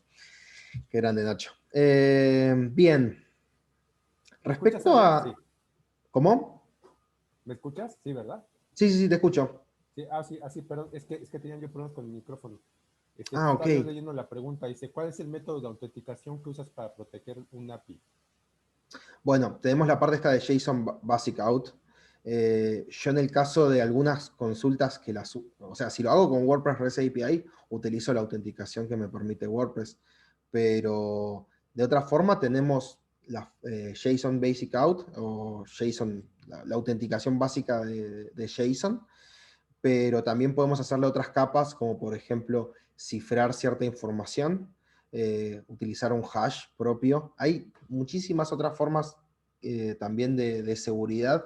Qué grande, Nacho. Bien. ¿Me escuchas, Respecto Adrián? Sí. a... ¿Cómo? ¿Me escuchas? Sí, ¿verdad? Sí, sí, sí, te escucho. Sí, sí, perdón, es que tenía yo problemas con el micrófono. Ah, ok. Estaba yo leyendo la pregunta, dice, ¿cuál es el método de autenticación que usas para proteger un API? Bueno, tenemos la parte esta de JSON Basic Out. Yo en el caso de algunas consultas o sea, si lo hago con WordPress REST API, utilizo la autenticación que me permite WordPress. Pero de otra forma tenemos la JSON Basic Out o JSON, la autenticación básica de JSON, pero también podemos hacerle otras capas, como por ejemplo cifrar cierta información, utilizar un hash propio. Hay muchísimas otras formas también de seguridad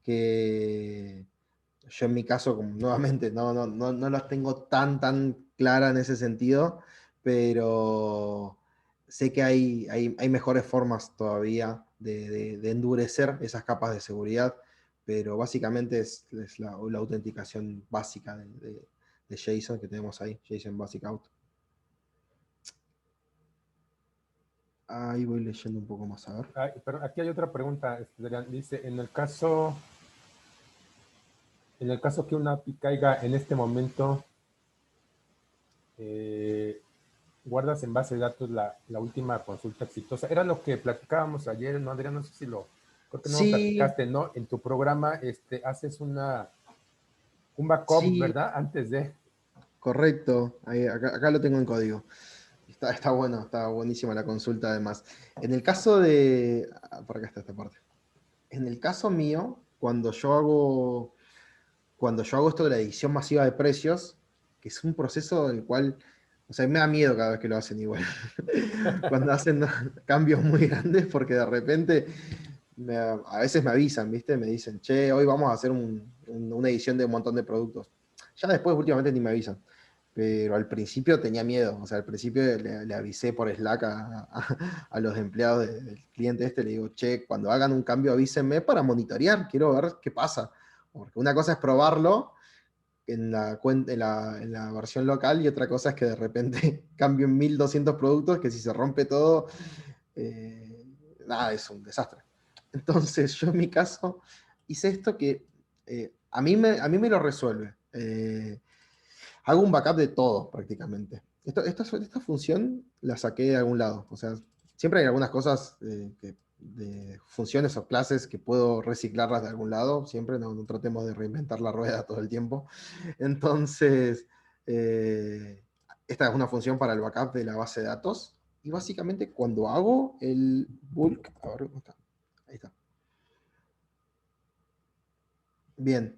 que yo en mi caso, como, nuevamente, no las tengo tan clara en ese sentido, pero sé que hay mejores formas todavía de endurecer esas capas de seguridad, pero básicamente es la autenticación básica de JSON que tenemos ahí, JSON Basic Out. Ahí voy leyendo un poco más, a ver. Pero aquí hay otra pregunta, Adrián. Dice, en el caso que una API caiga en este momento, guardas en base de datos la última consulta exitosa. Era lo que platicábamos ayer, ¿no, Adrián? No sé si creo que no lo Sí, platicaste, ¿no? En tu programa haces un backup, sí, ¿verdad? Antes de... correcto. Acá lo tengo en código. Está bueno, está buenísima la consulta además. En el caso de... Por acá está esta parte. En el caso mío, cuando yo hago esto de la edición masiva de precios, que es un proceso en el cual, o sea, me da miedo cada vez que lo hacen igual. Cuando hacen cambios muy grandes, porque de repente a veces me avisan, ¿viste? Me dicen, che, hoy vamos a hacer una edición de un montón de productos. Ya después, últimamente, ni me avisan. Pero al principio tenía miedo. O sea, al principio le avisé por Slack a los empleados del cliente este. Le digo, che, cuando hagan un cambio avísenme para monitorear. Quiero ver qué pasa. Porque una cosa es probarlo en la versión local y otra cosa es que de repente cambien 1200 productos que si se rompe todo, nada, es un desastre. Entonces yo en mi caso hice esto que a mí me lo resuelve. Hago un backup de todo prácticamente. Esta función la saqué de algún lado. O sea, siempre hay algunas cosas de funciones o clases que puedo reciclarlas de algún lado. Siempre no tratemos de reinventar la rueda todo el tiempo. Entonces, esta es una función para el backup de la base de datos. Y básicamente cuando hago el bulk, a ver, ¿dónde está? Ahí está. Bien,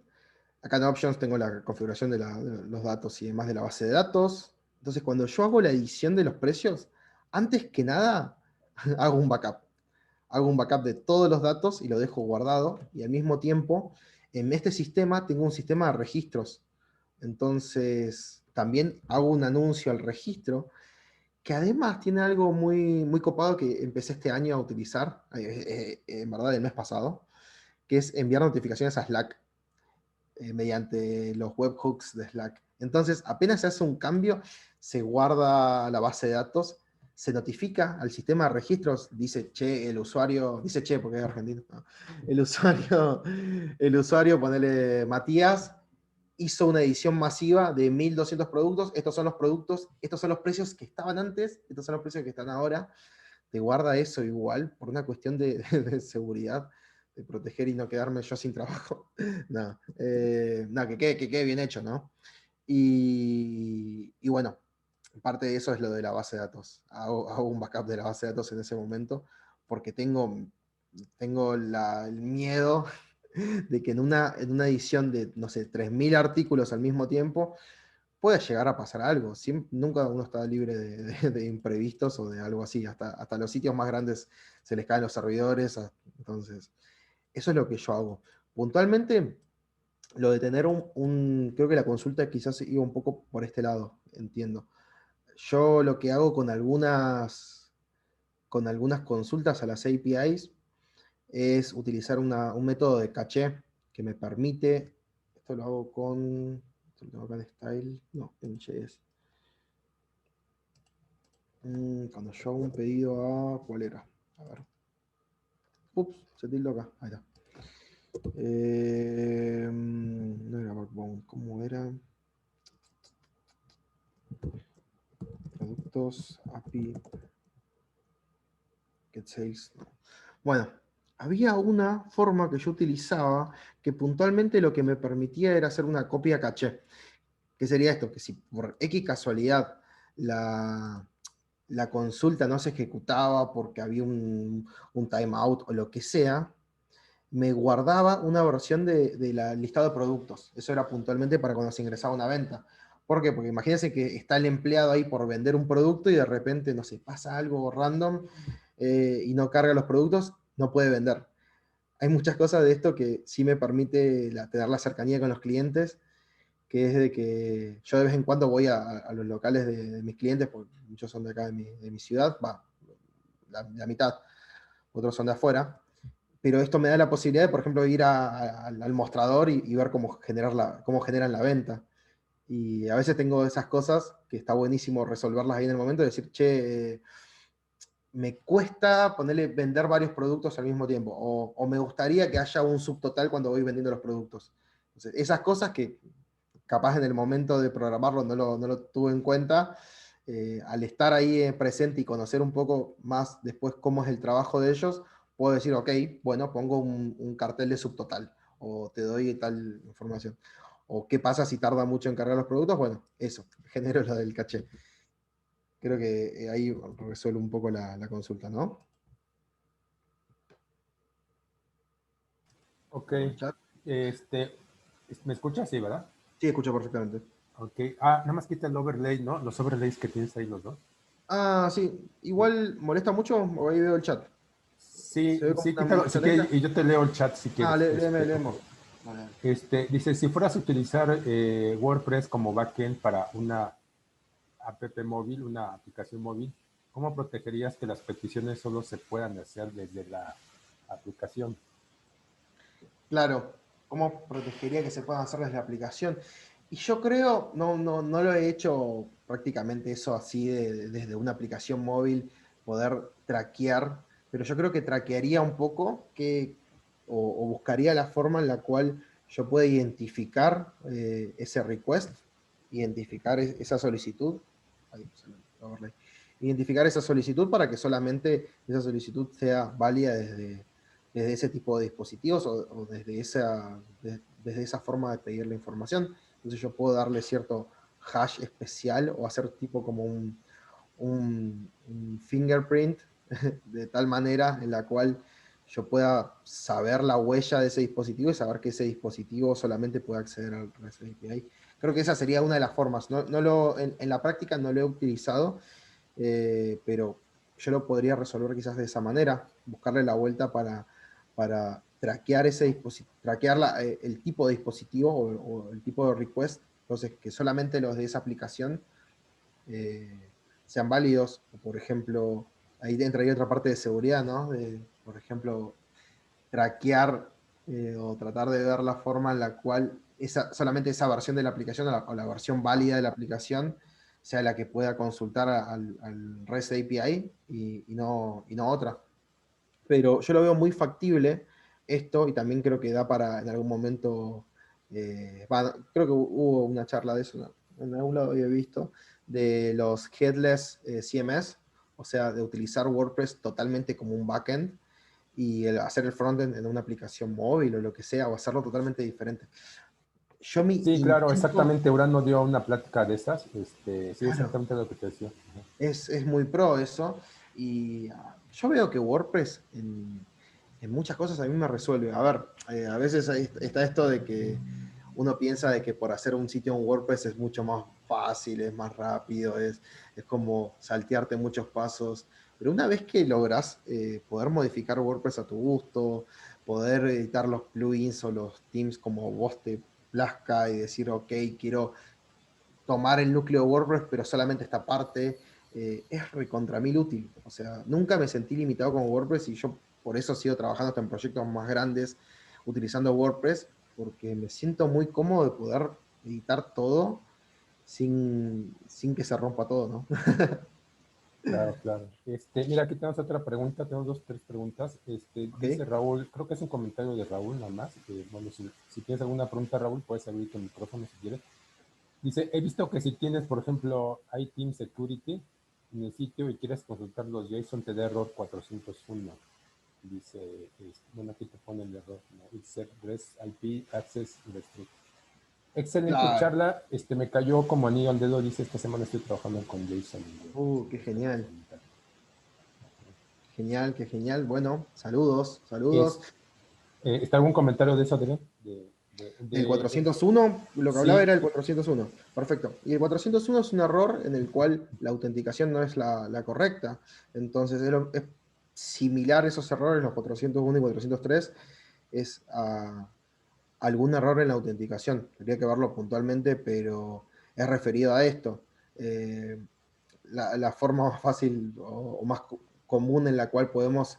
acá en Options tengo la configuración de los datos y demás de la base de datos. Entonces, cuando yo hago la edición de los precios, antes que nada, hago un backup. Hago un backup de todos los datos y lo dejo guardado. Y al mismo tiempo, en este sistema tengo un sistema de registros. Entonces, también hago un anuncio al registro, que además tiene algo muy, muy copado que empecé este año a utilizar, en verdad el mes pasado, que es enviar notificaciones a Slack mediante los webhooks de Slack. Entonces, apenas se hace un cambio, se guarda la base de datos, se notifica al sistema de registros, dice, che, el usuario, dice, che, porque es argentino, ¿no? el usuario, ponele Matías, hizo una edición masiva de 1200 productos, estos son los productos, estos son los precios que estaban antes, estos son los precios que están ahora, te guarda eso igual por una cuestión de seguridad, de proteger y no quedarme yo sin trabajo. No, que quede bien hecho, ¿no? Y bueno, parte de eso es lo de la base de datos. Hago un backup de la base de datos en ese momento porque tengo el miedo de que en una edición de, no sé, 3000 artículos al mismo tiempo, puede llegar a pasar algo. Nunca uno está libre de imprevistos o de algo así. Hasta los sitios más grandes se les caen los servidores. Entonces, eso es lo que yo hago. Puntualmente, lo de tener creo que la consulta quizás iba un poco por este lado, entiendo. Yo lo que hago con algunas consultas a las APIs es utilizar un método de caché que me permite, esto lo hago esto lo tengo acá en Style, no, en JS. Cuando yo hago un pedido ¿cuál era? A ver. Ups, se tildo acá, ahí está. No era Backbone, ¿cómo era? Productos, API, Get Sales, no. Bueno, había una forma que yo utilizaba que puntualmente lo que me permitía era hacer una copia caché. ¿Qué sería esto? Que si por X casualidad la consulta no se ejecutaba porque había un timeout o lo que sea, me guardaba una versión de la listado de productos. Eso era puntualmente para cuando se ingresaba una venta. ¿Por qué? Porque imagínense que está el empleado ahí por vender un producto y de repente, no sé, pasa algo random y no carga los productos, no puede vender. Hay muchas cosas de esto que sí me permite tener la cercanía con los clientes, que es de que yo de vez en cuando voy a los locales de mis clientes, porque muchos son de acá de mi ciudad, la mitad, otros son de afuera, pero esto me da la posibilidad de, por ejemplo, ir al mostrador y ver cómo generan la venta. Y a veces tengo esas cosas que está buenísimo resolverlas ahí en el momento, de decir, che, me cuesta vender varios productos al mismo tiempo, o me gustaría que haya un subtotal cuando voy vendiendo los productos. Entonces, esas cosas que capaz en el momento de programarlo no lo tuve en cuenta, al estar ahí presente y conocer un poco más después cómo es el trabajo de ellos, puedo decir, ok, bueno, pongo un cartel de subtotal, o te doy tal información. O qué pasa si tarda mucho en cargar los productos, bueno, eso, genero lo del caché. Creo que ahí resuelve un poco la consulta, ¿no? Ok. ¿Chat? ¿Me escuchas? Sí, ¿verdad? Sí, escucho perfectamente. Ok. Ah, nada más quita el overlay, ¿no? Los overlays que tienes ahí los dos. Ah, sí. Igual molesta mucho, o ahí veo el chat. Sí, Se ve como sí, una quítalo. Si mancha quieres, negra. y yo te leo el chat si Ah, quieres. léeme. Vale. Dice, si fueras a utilizar WordPress como backend para una app móvil, una aplicación móvil, ¿cómo protegerías que las peticiones solo se puedan hacer desde la aplicación? Claro, ¿cómo protegería que se puedan hacer desde la aplicación? Y yo creo, no lo he hecho prácticamente eso así desde una aplicación móvil, poder traquear, pero yo creo que traquearía un poco o buscaría la forma en la cual yo pueda identificar ese request, identificar esa solicitud. Ahí, overlay. Identificar esa solicitud para que solamente esa solicitud sea válida desde ese tipo de dispositivos o desde esa forma de pedir la información. Entonces yo puedo darle cierto hash especial o hacer tipo como un fingerprint de tal manera en la cual yo pueda saber la huella de ese dispositivo y saber que ese dispositivo solamente puede acceder al REST API. Creo que esa sería una de las formas. En la práctica no lo he utilizado, pero yo lo podría resolver quizás de esa manera, buscarle la vuelta para traquear el tipo de dispositivo o el tipo de request, entonces que solamente los de esa aplicación sean válidos, o por ejemplo, ahí entraría otra parte de seguridad, ¿no? Por ejemplo, traquear o tratar de ver la forma en la cual solamente esa versión de la aplicación o la versión válida de la aplicación sea la que pueda consultar al REST API y no otra. Pero yo lo veo muy factible esto y también creo que da para en algún momento, creo que hubo una charla de eso, ¿no? En algún lado había visto, de los headless CMS, o sea, de utilizar WordPress totalmente como un backend y hacer el frontend en una aplicación móvil o lo que sea, o hacerlo totalmente diferente. Yo mi Sí, claro, intento, exactamente. Urano dio una plática de esas. Sí, claro, exactamente lo que te decía. es muy pro eso, y yo veo que WordPress en muchas cosas a mí me resuelve. A ver, a veces está esto de que uno piensa de que por hacer un sitio en WordPress es mucho más fácil, es más rápido, es como saltearte muchos pasos. Pero una vez que logras poder modificar WordPress a tu gusto, poder editar los plugins o los themes como vos te plazca y decir, ok, quiero tomar el núcleo de WordPress, pero solamente esta parte, es recontra mil útil. O sea, nunca me sentí limitado con WordPress y yo por eso sigo trabajando hasta en proyectos más grandes utilizando WordPress, porque me siento muy cómodo de poder editar todo sin que se rompa todo, ¿no? Claro, claro. Mira, aquí tenemos otra pregunta, tenemos dos, tres preguntas. Ok, Dice Raúl, creo que es un comentario de Raúl nada más. Bueno, si tienes alguna pregunta, Raúl, puedes abrir tu micrófono si quieres. Dice, he visto que si tienes, por ejemplo, iTeam Security en el sitio y quieres consultar los JSON, te da error 401. Dice, bueno, aquí te pone el error, ¿no? It's REST IP Access Restrict. Excelente claro. charla. Me cayó como anillo al dedo. Dice, esta semana estoy trabajando con JSON. Qué genial. Genial, qué genial. Bueno, saludos, saludos. ¿Está algún comentario de eso, Adrián? Del 401, lo que hablaba Sí, era el 401. Perfecto. Y el 401 es un error en el cual la autenticación no es la correcta. Entonces es similar a esos errores, los 401 y 403, es algún error en la autenticación. Tendría que verlo puntualmente, pero es referido a esto. Eh, la forma más fácil o más común en la cual podemos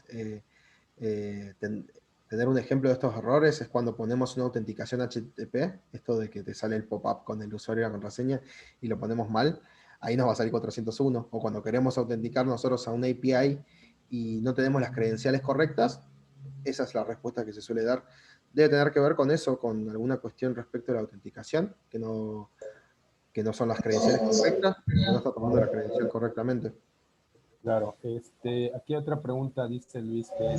tener un ejemplo de estos errores es cuando ponemos una autenticación HTTP, esto de que te sale el pop-up con el usuario y la contraseña y lo ponemos mal, ahí nos va a salir 401. O cuando queremos autenticar nosotros a una API y no tenemos las credenciales correctas, esa es la respuesta que se suele dar. Debe tener que ver con eso, con alguna cuestión respecto a la autenticación, que no son las credenciales correctas, o no está tomando la credencial correctamente. claro. Aquí otra pregunta, dice Luis, que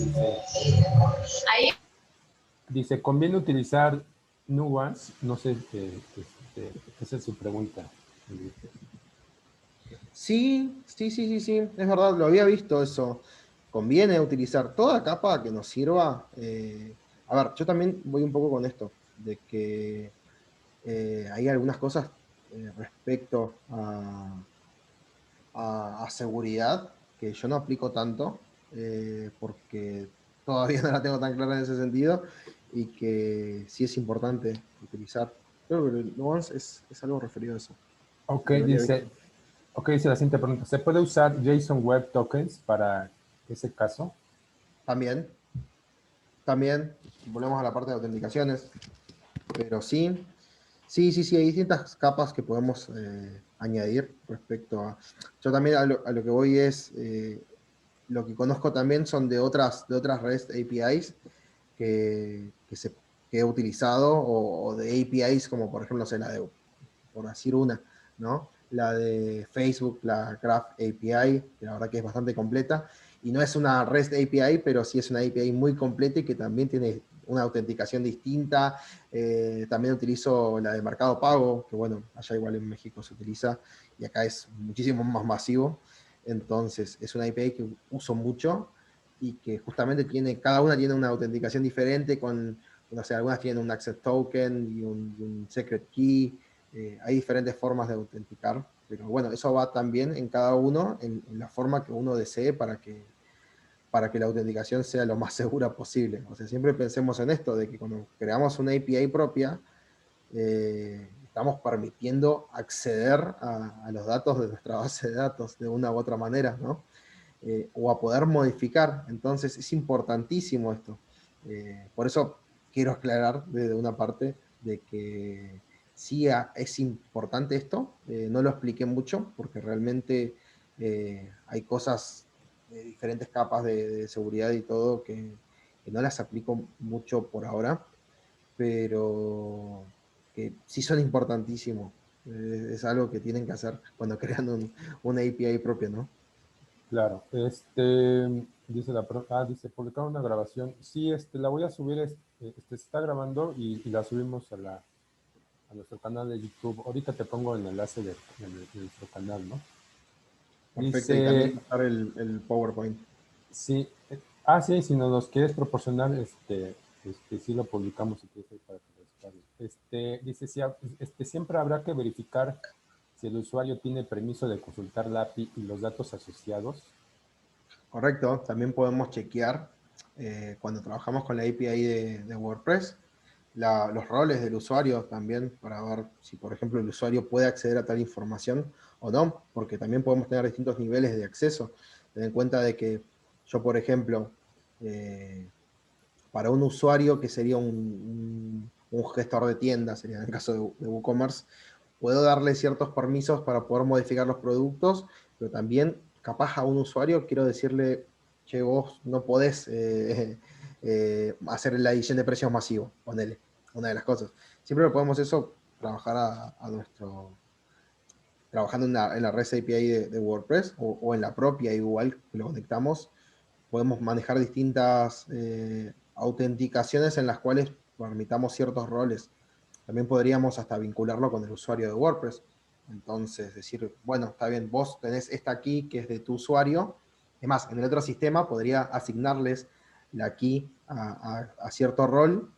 dice, ¿conviene utilizar Nuance? No sé, esa es su pregunta. Sí, es verdad, lo había visto eso. Conviene utilizar toda capa que nos sirva. A ver, yo también voy un poco con esto. de que hay algunas cosas respecto a seguridad que yo no aplico tanto, porque todavía no la tengo tan clara en ese sentido, y que sí es importante utilizar. Creo que el Nuance es algo referido a eso. Ok, Debería haber. dice la siguiente pregunta. ¿Se puede usar JSON Web Tokens para ese caso? También, volvemos a la parte de autenticaciones, pero sí, hay distintas capas que podemos añadir respecto a... Yo también a lo que voy es, lo que conozco también son de otras REST APIs que he utilizado, o de APIs como por ejemplo, no sé, la de, por decir una, ¿no? La de Facebook, la Graph API, que la verdad que es bastante completa, y no es una REST API, pero sí es una API muy completa y que también tiene una autenticación distinta. También utilizo la de Mercado Pago, que bueno, allá igual en México se utiliza, y acá es muchísimo más masivo. Entonces, es una API que uso mucho y que justamente cada una tiene una autenticación diferente con, no sé, algunas tienen un access token y un secret key. Hay diferentes formas de autenticar, pero bueno, eso va también en cada uno, en la forma que uno desee para que la autenticación sea lo más segura posible. O sea, siempre pensemos en esto, de que cuando creamos una API propia, estamos permitiendo acceder a los datos de nuestra base de datos de una u otra manera, ¿no? O a poder modificar. Entonces es importantísimo esto. Por eso quiero aclarar desde una parte de que sí es importante esto. No lo expliqué mucho porque realmente hay cosas de diferentes capas de seguridad y todo que no las aplico mucho por ahora, pero que sí son importantísimos. Es algo que tienen que hacer cuando crean una API propia, ¿no? Claro, dice publicar una grabación. Sí, la voy a subir, se está grabando y la subimos a nuestro canal de YouTube. Ahorita te pongo el enlace de nuestro canal, ¿no? Perfecto, y también Dice, usar el PowerPoint. sí, sí, si nos los quieres proporcionar, sí lo publicamos si quieres para que lo descargues. Dice, siempre habrá que verificar si el usuario tiene permiso de consultar la API y los datos asociados. Correcto, también podemos chequear cuando trabajamos con la API de WordPress, los roles del usuario también, para ver si, por ejemplo, el usuario puede acceder a tal información o no, porque también podemos tener distintos niveles de acceso. Ten en cuenta de que yo, por ejemplo, para un usuario que sería un gestor de tiendas, sería en el caso de WooCommerce, puedo darle ciertos permisos para poder modificar los productos, pero también capaz a un usuario quiero decirle, che, vos no podés hacer la edición de precios masivo, ponele, una de las cosas. Siempre lo podemos eso trabajar trabajando en la REST API de WordPress o en la propia, igual que lo conectamos, podemos manejar distintas autenticaciones en las cuales permitamos ciertos roles. También podríamos hasta vincularlo con el usuario de WordPress. Entonces, decir, bueno, está bien, vos tenés esta key que es de tu usuario. Es más, en el otro sistema podría asignarles la key a cierto rol.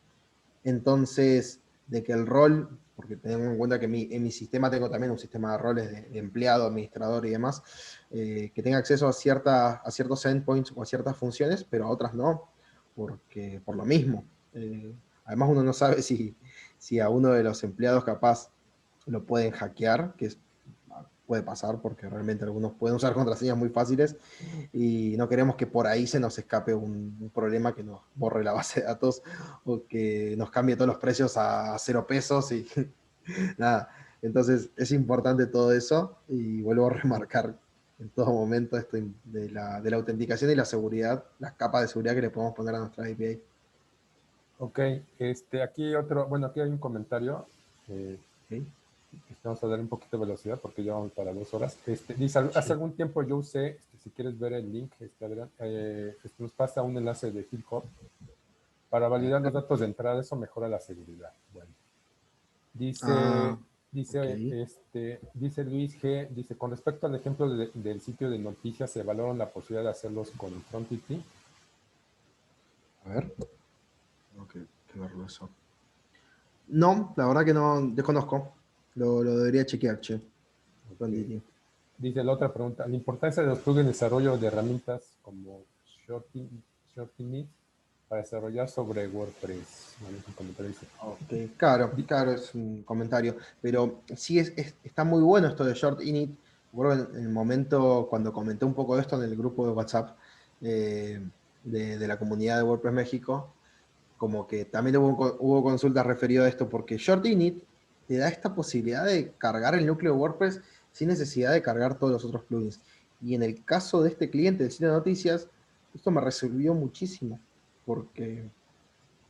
Entonces, de que el rol, porque tenemos en cuenta que en mi sistema tengo también un sistema de roles de empleado, administrador y demás, que tenga acceso a ciertos endpoints o a ciertas funciones, pero a otras no, porque por lo mismo. Además, uno no sabe si a uno de los empleados capaz lo pueden hackear, puede pasar porque realmente algunos pueden usar contraseñas muy fáciles y no queremos que por ahí se nos escape un problema que nos borre la base de datos o que nos cambie todos los precios a 0 pesos y nada. Entonces es importante todo eso y vuelvo a remarcar en todo momento esto de la autenticación y la seguridad, las capas de seguridad que le podemos poner a nuestra API. Ok, aquí hay un comentario. ¿Okay? Vamos a dar un poquito de velocidad porque ya vamos para 2 horas. Dice, hace algún tiempo yo usé, si quieres ver el link, Adrián, nos pasa un enlace de GitHub para validar los datos de entrada, eso mejora la seguridad. Bueno, Ah, dice, ok. dice Luis G, dice, con respecto al ejemplo del sitio de noticias, ¿se valoran la posibilidad de hacerlos con Frontity? A ver. Tengo que verlo eso. No, la verdad que no desconozco. Lo debería chequear, che. Ok. Dice la otra pregunta, la importancia de los plugins de desarrollo de herramientas como Shorty para desarrollar sobre WordPress. Bueno, es un comentario, dice. Ok, claro, claro, es un comentario. Pero sí está muy bueno esto de Short Init. Recuerdo en el momento cuando comenté un poco de esto en el grupo de WhatsApp de la comunidad de WordPress México, como que también hubo consultas referidas a esto, porque Short Init te da esta posibilidad de cargar el núcleo de WordPress sin necesidad de cargar todos los otros plugins. Y en el caso de este cliente de Cine Noticias, esto me resolvió muchísimo, porque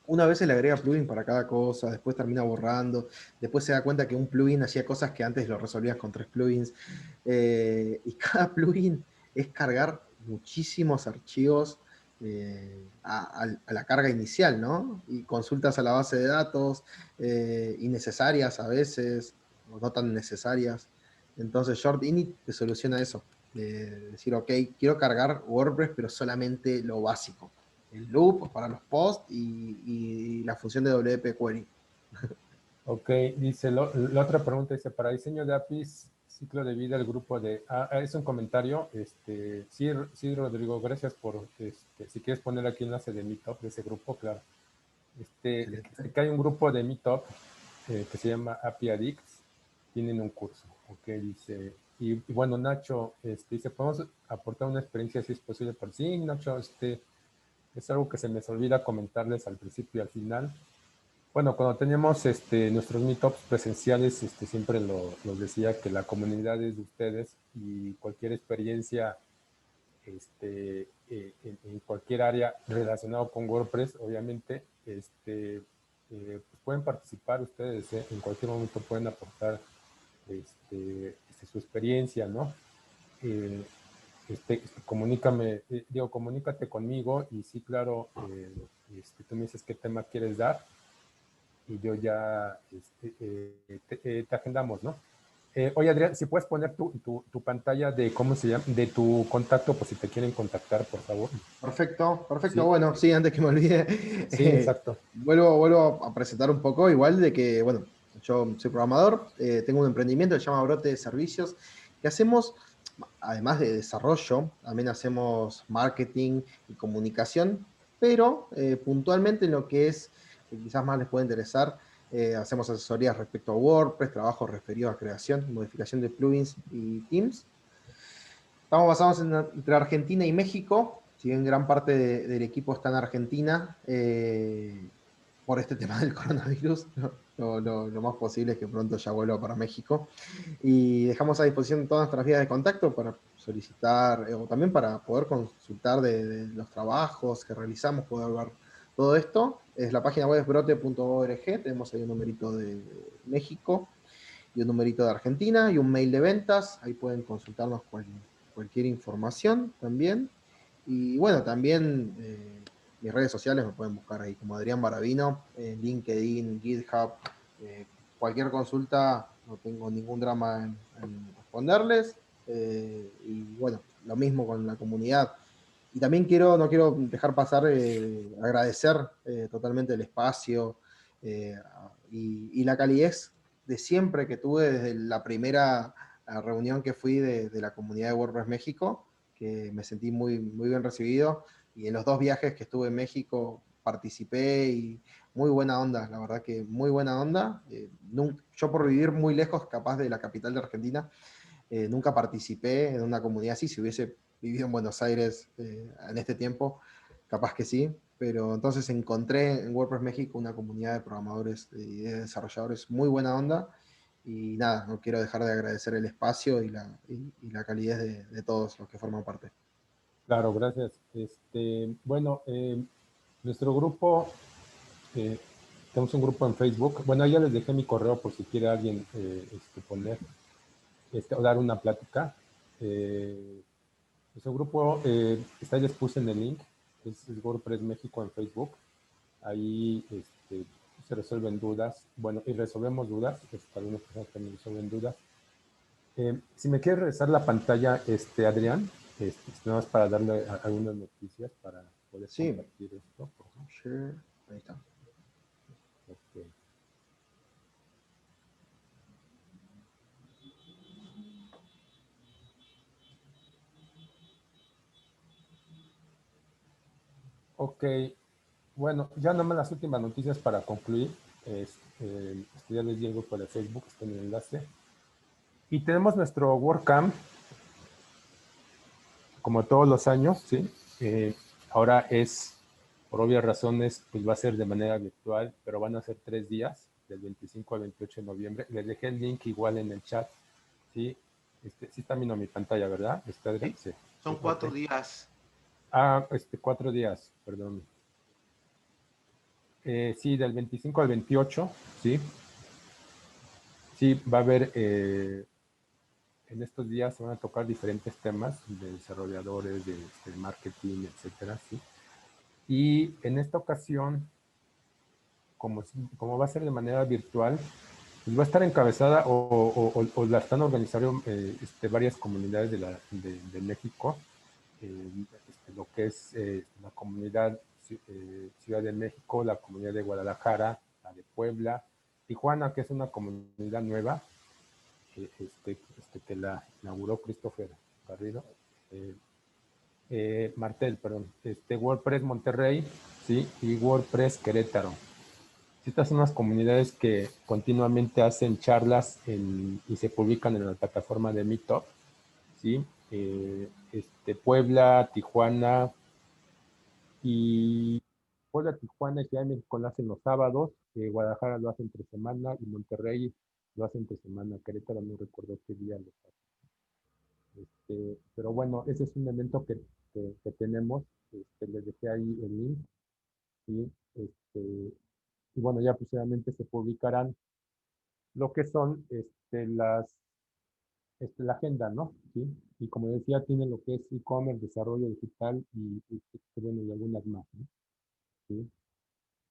una vez se le agrega plugin para cada cosa, después termina borrando, después se da cuenta que un plugin hacía cosas que antes lo resolvías con 3 plugins, y cada plugin es cargar muchísimos archivos a la carga inicial, ¿no? Y consultas a la base de datos, innecesarias a veces, o no tan necesarias. Entonces Short Init te soluciona eso, de decir, ok, quiero cargar WordPress, pero solamente lo básico, el loop para los posts y la función de WP Query. Ok, dice, la otra pregunta dice, para diseño de APIs, ciclo de vida, el grupo de... es un comentario. Sí, Rodrigo, gracias por, si quieres poner aquí el enlace de Meetup, de ese grupo, claro. Excelente. Que hay un grupo de Meetup que se llama API Addicts, tienen un curso, ok, dice, y bueno, Nacho, dice, podemos aportar una experiencia si es posible, por sí, Nacho, es algo que se les olvida comentarles al principio y al final. Bueno, cuando teníamos nuestros meetups presenciales, siempre los decía que la comunidad es de ustedes y cualquier experiencia en cualquier área relacionado con WordPress, obviamente, pues pueden participar ustedes, en cualquier momento pueden aportar su experiencia, ¿no? Eh, comunícate conmigo y sí, claro, tú me dices qué tema quieres dar y yo ya te agendamos, ¿no? Oye, Adrián, si puedes poner tu pantalla de cómo se llama, de tu contacto, por si te quieren contactar, por favor. Perfecto, perfecto. Sí, Bueno, sí, antes que me olvide, sí, exacto. vuelvo a presentar un poco, igual de que, bueno, yo soy programador, tengo un emprendimiento que se llama Brote de Servicios, que hacemos, además de desarrollo, también hacemos marketing y comunicación, pero puntualmente en lo que es, que quizás más les puede interesar, hacemos asesorías respecto a WordPress, trabajos referidos a creación y modificación de plugins y themes. Estamos basados entre Argentina y México, si bien gran parte del equipo está en Argentina, por este tema del coronavirus, lo más posible es que pronto ya vuelva para México. Y dejamos a disposición todas nuestras vías de contacto para solicitar, o también para poder consultar de los trabajos que realizamos, poder ver todo esto. Es la página web es brote.org, tenemos ahí un numerito de México y un numerito de Argentina y un mail de ventas, ahí pueden consultarnos cualquier información también. Y bueno, también mis redes sociales me pueden buscar ahí como Adrián Baravino, en LinkedIn, GitHub, cualquier consulta, no tengo ningún drama en responderles. Y bueno, lo mismo con la comunidad. Y también no quiero dejar pasar, agradecer totalmente el espacio y la calidez de siempre que tuve desde la primera reunión que fui de la comunidad de WordPress México, que me sentí muy, muy bien recibido. Y en los 2 viajes que estuve en México participé y muy buena onda, la verdad que muy buena onda. Yo por vivir muy lejos, capaz de la capital de Argentina, nunca participé en una comunidad así. Si hubiese vivido en Buenos Aires en este tiempo, capaz que sí. Pero entonces encontré en WordPress México una comunidad de programadores y de desarrolladores muy buena onda. Y nada, no quiero dejar de agradecer el espacio y la calidez de todos los que forman parte. Claro, gracias. Bueno, nuestro grupo, eh, tenemos un grupo en Facebook. Bueno, ya les dejé mi correo por si quiere alguien poner, o dar una plática. Nuestro grupo, está, les puse en el link, es WordPress México en Facebook. Ahí se resuelven dudas. Bueno, y resolvemos dudas. Algunas personas también resuelven dudas. Si me quieres regresar la pantalla, Adrián, nada más para darle algunas noticias para poder Sí, compartir esto. share, ahí está. Ok. Ok, bueno, ya nada más las últimas noticias para concluir. Ya les di el grupo de Facebook, está en el enlace. Y tenemos nuestro WordCamp, como todos los años, ¿sí? Ahora por obvias razones, pues va a ser de manera virtual, pero van a ser 3 días, del 25 al 28 de noviembre. Les dejé el link igual en el chat, ¿sí? Sí está viendo mi pantalla, ¿verdad? ¿Está, Adrián? Sí, Sí. son Sí, 4 ok. días. 4 días, perdón. Sí, del 25 al 28, ¿sí? Sí, va a haber, en estos días se van a tocar diferentes temas de desarrolladores, de marketing, etcétera, ¿sí? Y en esta ocasión, como va a ser de manera virtual, pues va a estar encabezada o la están organizando varias comunidades de México, lo que es la comunidad Ciudad de México, la comunidad de Guadalajara, la de Puebla, Tijuana, que es una comunidad nueva, que la inauguró Christopher Garrido, Martel, perdón, WordPress Monterrey, ¿sí? Y WordPress Querétaro. Estas son las comunidades que continuamente hacen charlas y se publican en la plataforma de Meetup, ¿sí? Puebla, Tijuana y Tijuana y Ciudad de México lo hacen los sábados, Guadalajara lo hace entre semana y Monterrey lo hace entre semana. Querétaro no recuerdo qué día lo hace. Pero bueno, ese es un evento que tenemos. Les dejé ahí el link. ¿Sí? Y bueno, ya posteriormente se publicarán lo que son la agenda, ¿no? ¿Sí? Y como decía, tiene lo que es e-commerce, desarrollo digital bueno, y algunas más, ¿no? ¿Sí?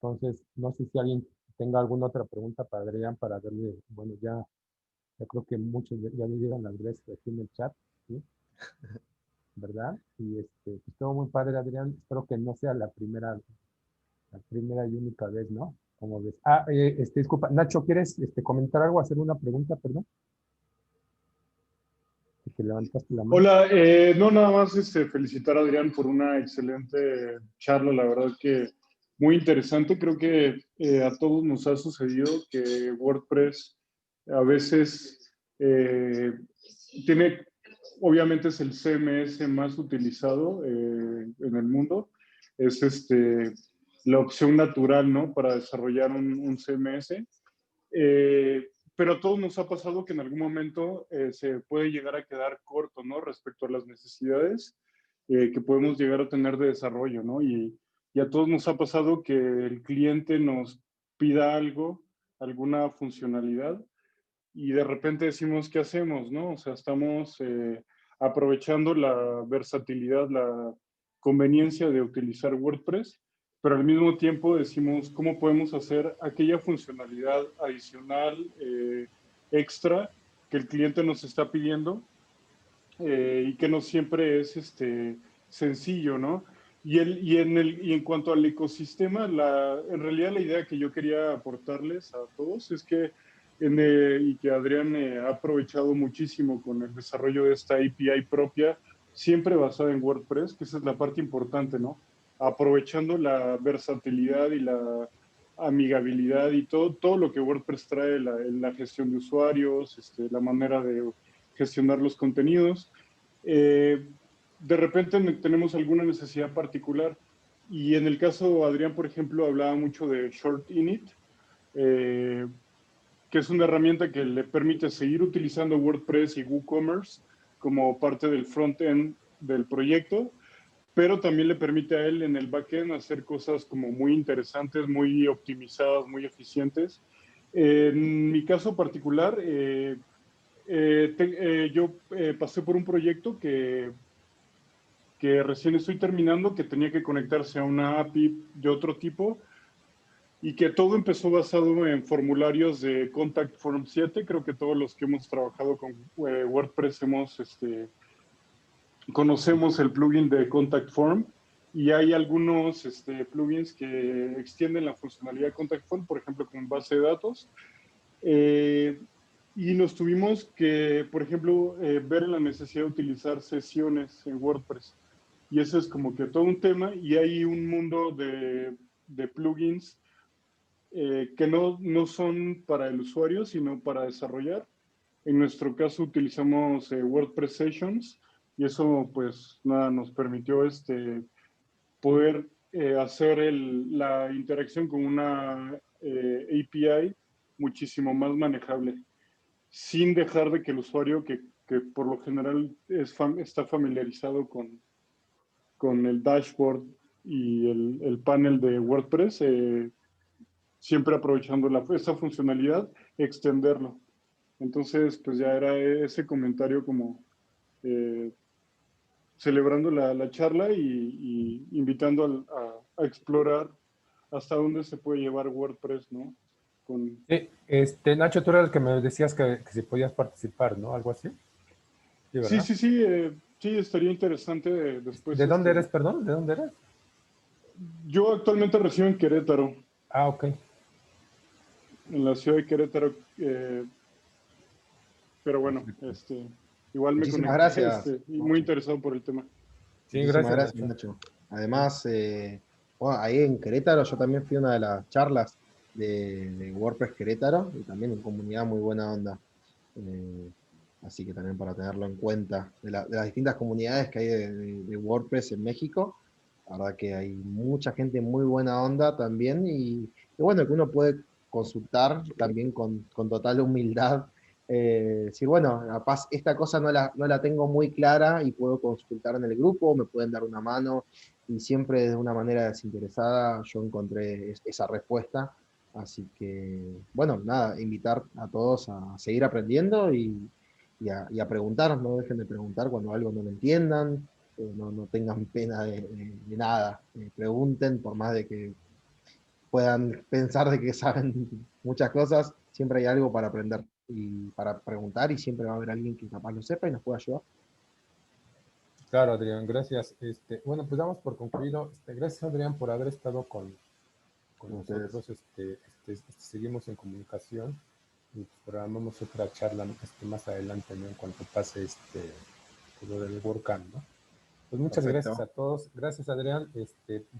Entonces, no sé si alguien tenga alguna otra pregunta para Adrián, para darle, bueno, ya creo que muchos ya le dieron las gracias aquí en el chat, ¿sí? ¿Verdad? Y pues estuvo muy padre, Adrián. Espero que no sea la primera y única vez, ¿no? Como ves. Disculpa, Nacho, ¿quieres comentar algo, hacer una pregunta, perdón? Que levantaste la mano. Hola, no, nada más felicitar a Adrián por una excelente charla, la verdad que muy interesante. Creo que a todos nos ha sucedido que WordPress a veces tiene, obviamente es el CMS más utilizado en el mundo, es la opción natural, ¿no? Para desarrollar un CMS. Pero a todos nos ha pasado que en algún momento se puede llegar a quedar corto, ¿no? Respecto a las necesidades que podemos llegar a tener de desarrollo, ¿no? Y a todos nos ha pasado que el cliente nos pida algo, alguna funcionalidad, y de repente decimos, ¿qué hacemos, no? O sea, estamos aprovechando la versatilidad, la conveniencia de utilizar WordPress, pero al mismo tiempo decimos, ¿cómo podemos hacer aquella funcionalidad adicional, extra, que el cliente nos está pidiendo y que no siempre es sencillo, ¿no? Y en cuanto al ecosistema, en realidad la idea que yo quería aportarles a todos es que, y que Adrián ha aprovechado muchísimo con el desarrollo de esta API propia, siempre basada en WordPress, que esa es la parte importante, ¿no? Aprovechando la versatilidad y la amigabilidad y todo lo que WordPress trae, la gestión de usuarios, la manera de gestionar los contenidos. De repente tenemos alguna necesidad particular y en el caso Adrián, por ejemplo, hablaba mucho de Short Init, eh, que es una herramienta que le permite seguir utilizando WordPress y WooCommerce como parte del front-end del proyecto, pero también le permite a él en el backend hacer cosas como muy interesantes, muy optimizadas, muy eficientes. En mi caso particular, yo pasé por un proyecto que recién estoy terminando, que tenía que conectarse a una API de otro tipo y que todo empezó basado en formularios de Contact Form 7. Creo que todos los que hemos trabajado con WordPress conocemos el plugin de Contact Form y hay algunos plugins que extienden la funcionalidad de Contact Form, por ejemplo, con base de datos. Y nos tuvimos que, por ejemplo, ver la necesidad de utilizar sesiones en WordPress. y ese es como que todo un tema, y hay un mundo de plugins que no son para el usuario, sino para desarrollar. En nuestro caso utilizamos WordPress Sessions, y eso pues nada, nos permitió poder hacer la interacción con una API muchísimo más manejable, sin dejar de que el usuario, que por lo general está familiarizado con el dashboard y el panel de WordPress, siempre aprovechando esa funcionalidad, extenderlo. Entonces, pues ya era ese comentario como eh, celebrando la charla y invitando a explorar hasta dónde se puede llevar WordPress, ¿no? Con... Sí, Nacho, tú eras el que me decías que si podías participar, ¿no? Algo así. Sí, Sí, ¿verdad? sí, sí, sí, estaría interesante después. ¿De dónde eres, perdón? ¿De dónde eres? Yo actualmente resido en Querétaro, Ah, ok. en la ciudad de Querétaro, pero bueno, Perfecto. igual me Muchísimas conecté, gracias, y muy Nacho. interesado por el tema. Sí, Muchísimas gracias, gracias, Nacho. Nacho. Además, bueno, ahí en Querétaro yo también fui a una de las charlas de WordPress Querétaro y también en comunidad muy buena onda. Eh, Así que también para tenerlo en cuenta, de las distintas comunidades que hay de WordPress en México, la verdad que hay mucha gente muy buena onda también y bueno, que uno puede consultar también con total humildad, decir, bueno, capaz esta cosa no la tengo muy clara y puedo consultar en el grupo, me pueden dar una mano y siempre de una manera desinteresada yo encontré esa respuesta. Así que, bueno, nada, invitar a todos a seguir aprendiendo y a preguntar, no dejen de preguntar cuando algo no lo entiendan, no tengan pena de nada, pregunten por más de que puedan pensar de que saben muchas cosas, siempre hay algo para aprender y para preguntar y siempre va a haber alguien que capaz lo sepa y nos pueda ayudar. Claro, Adrián, gracias. Bueno, pues damos por concluido. Gracias, Adrián, por haber estado con Con ustedes. nosotros. Seguimos en comunicación y pues programamos otra charla más adelante, ¿no? En cuanto pase lo del WordCamp, ¿no? Pues muchas gracias Perfecto. a todos. Gracias, Adrián.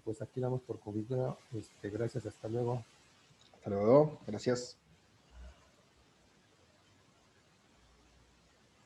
Pues aquí damos por concluido. Gracias, hasta luego. Hasta luego. Gracias.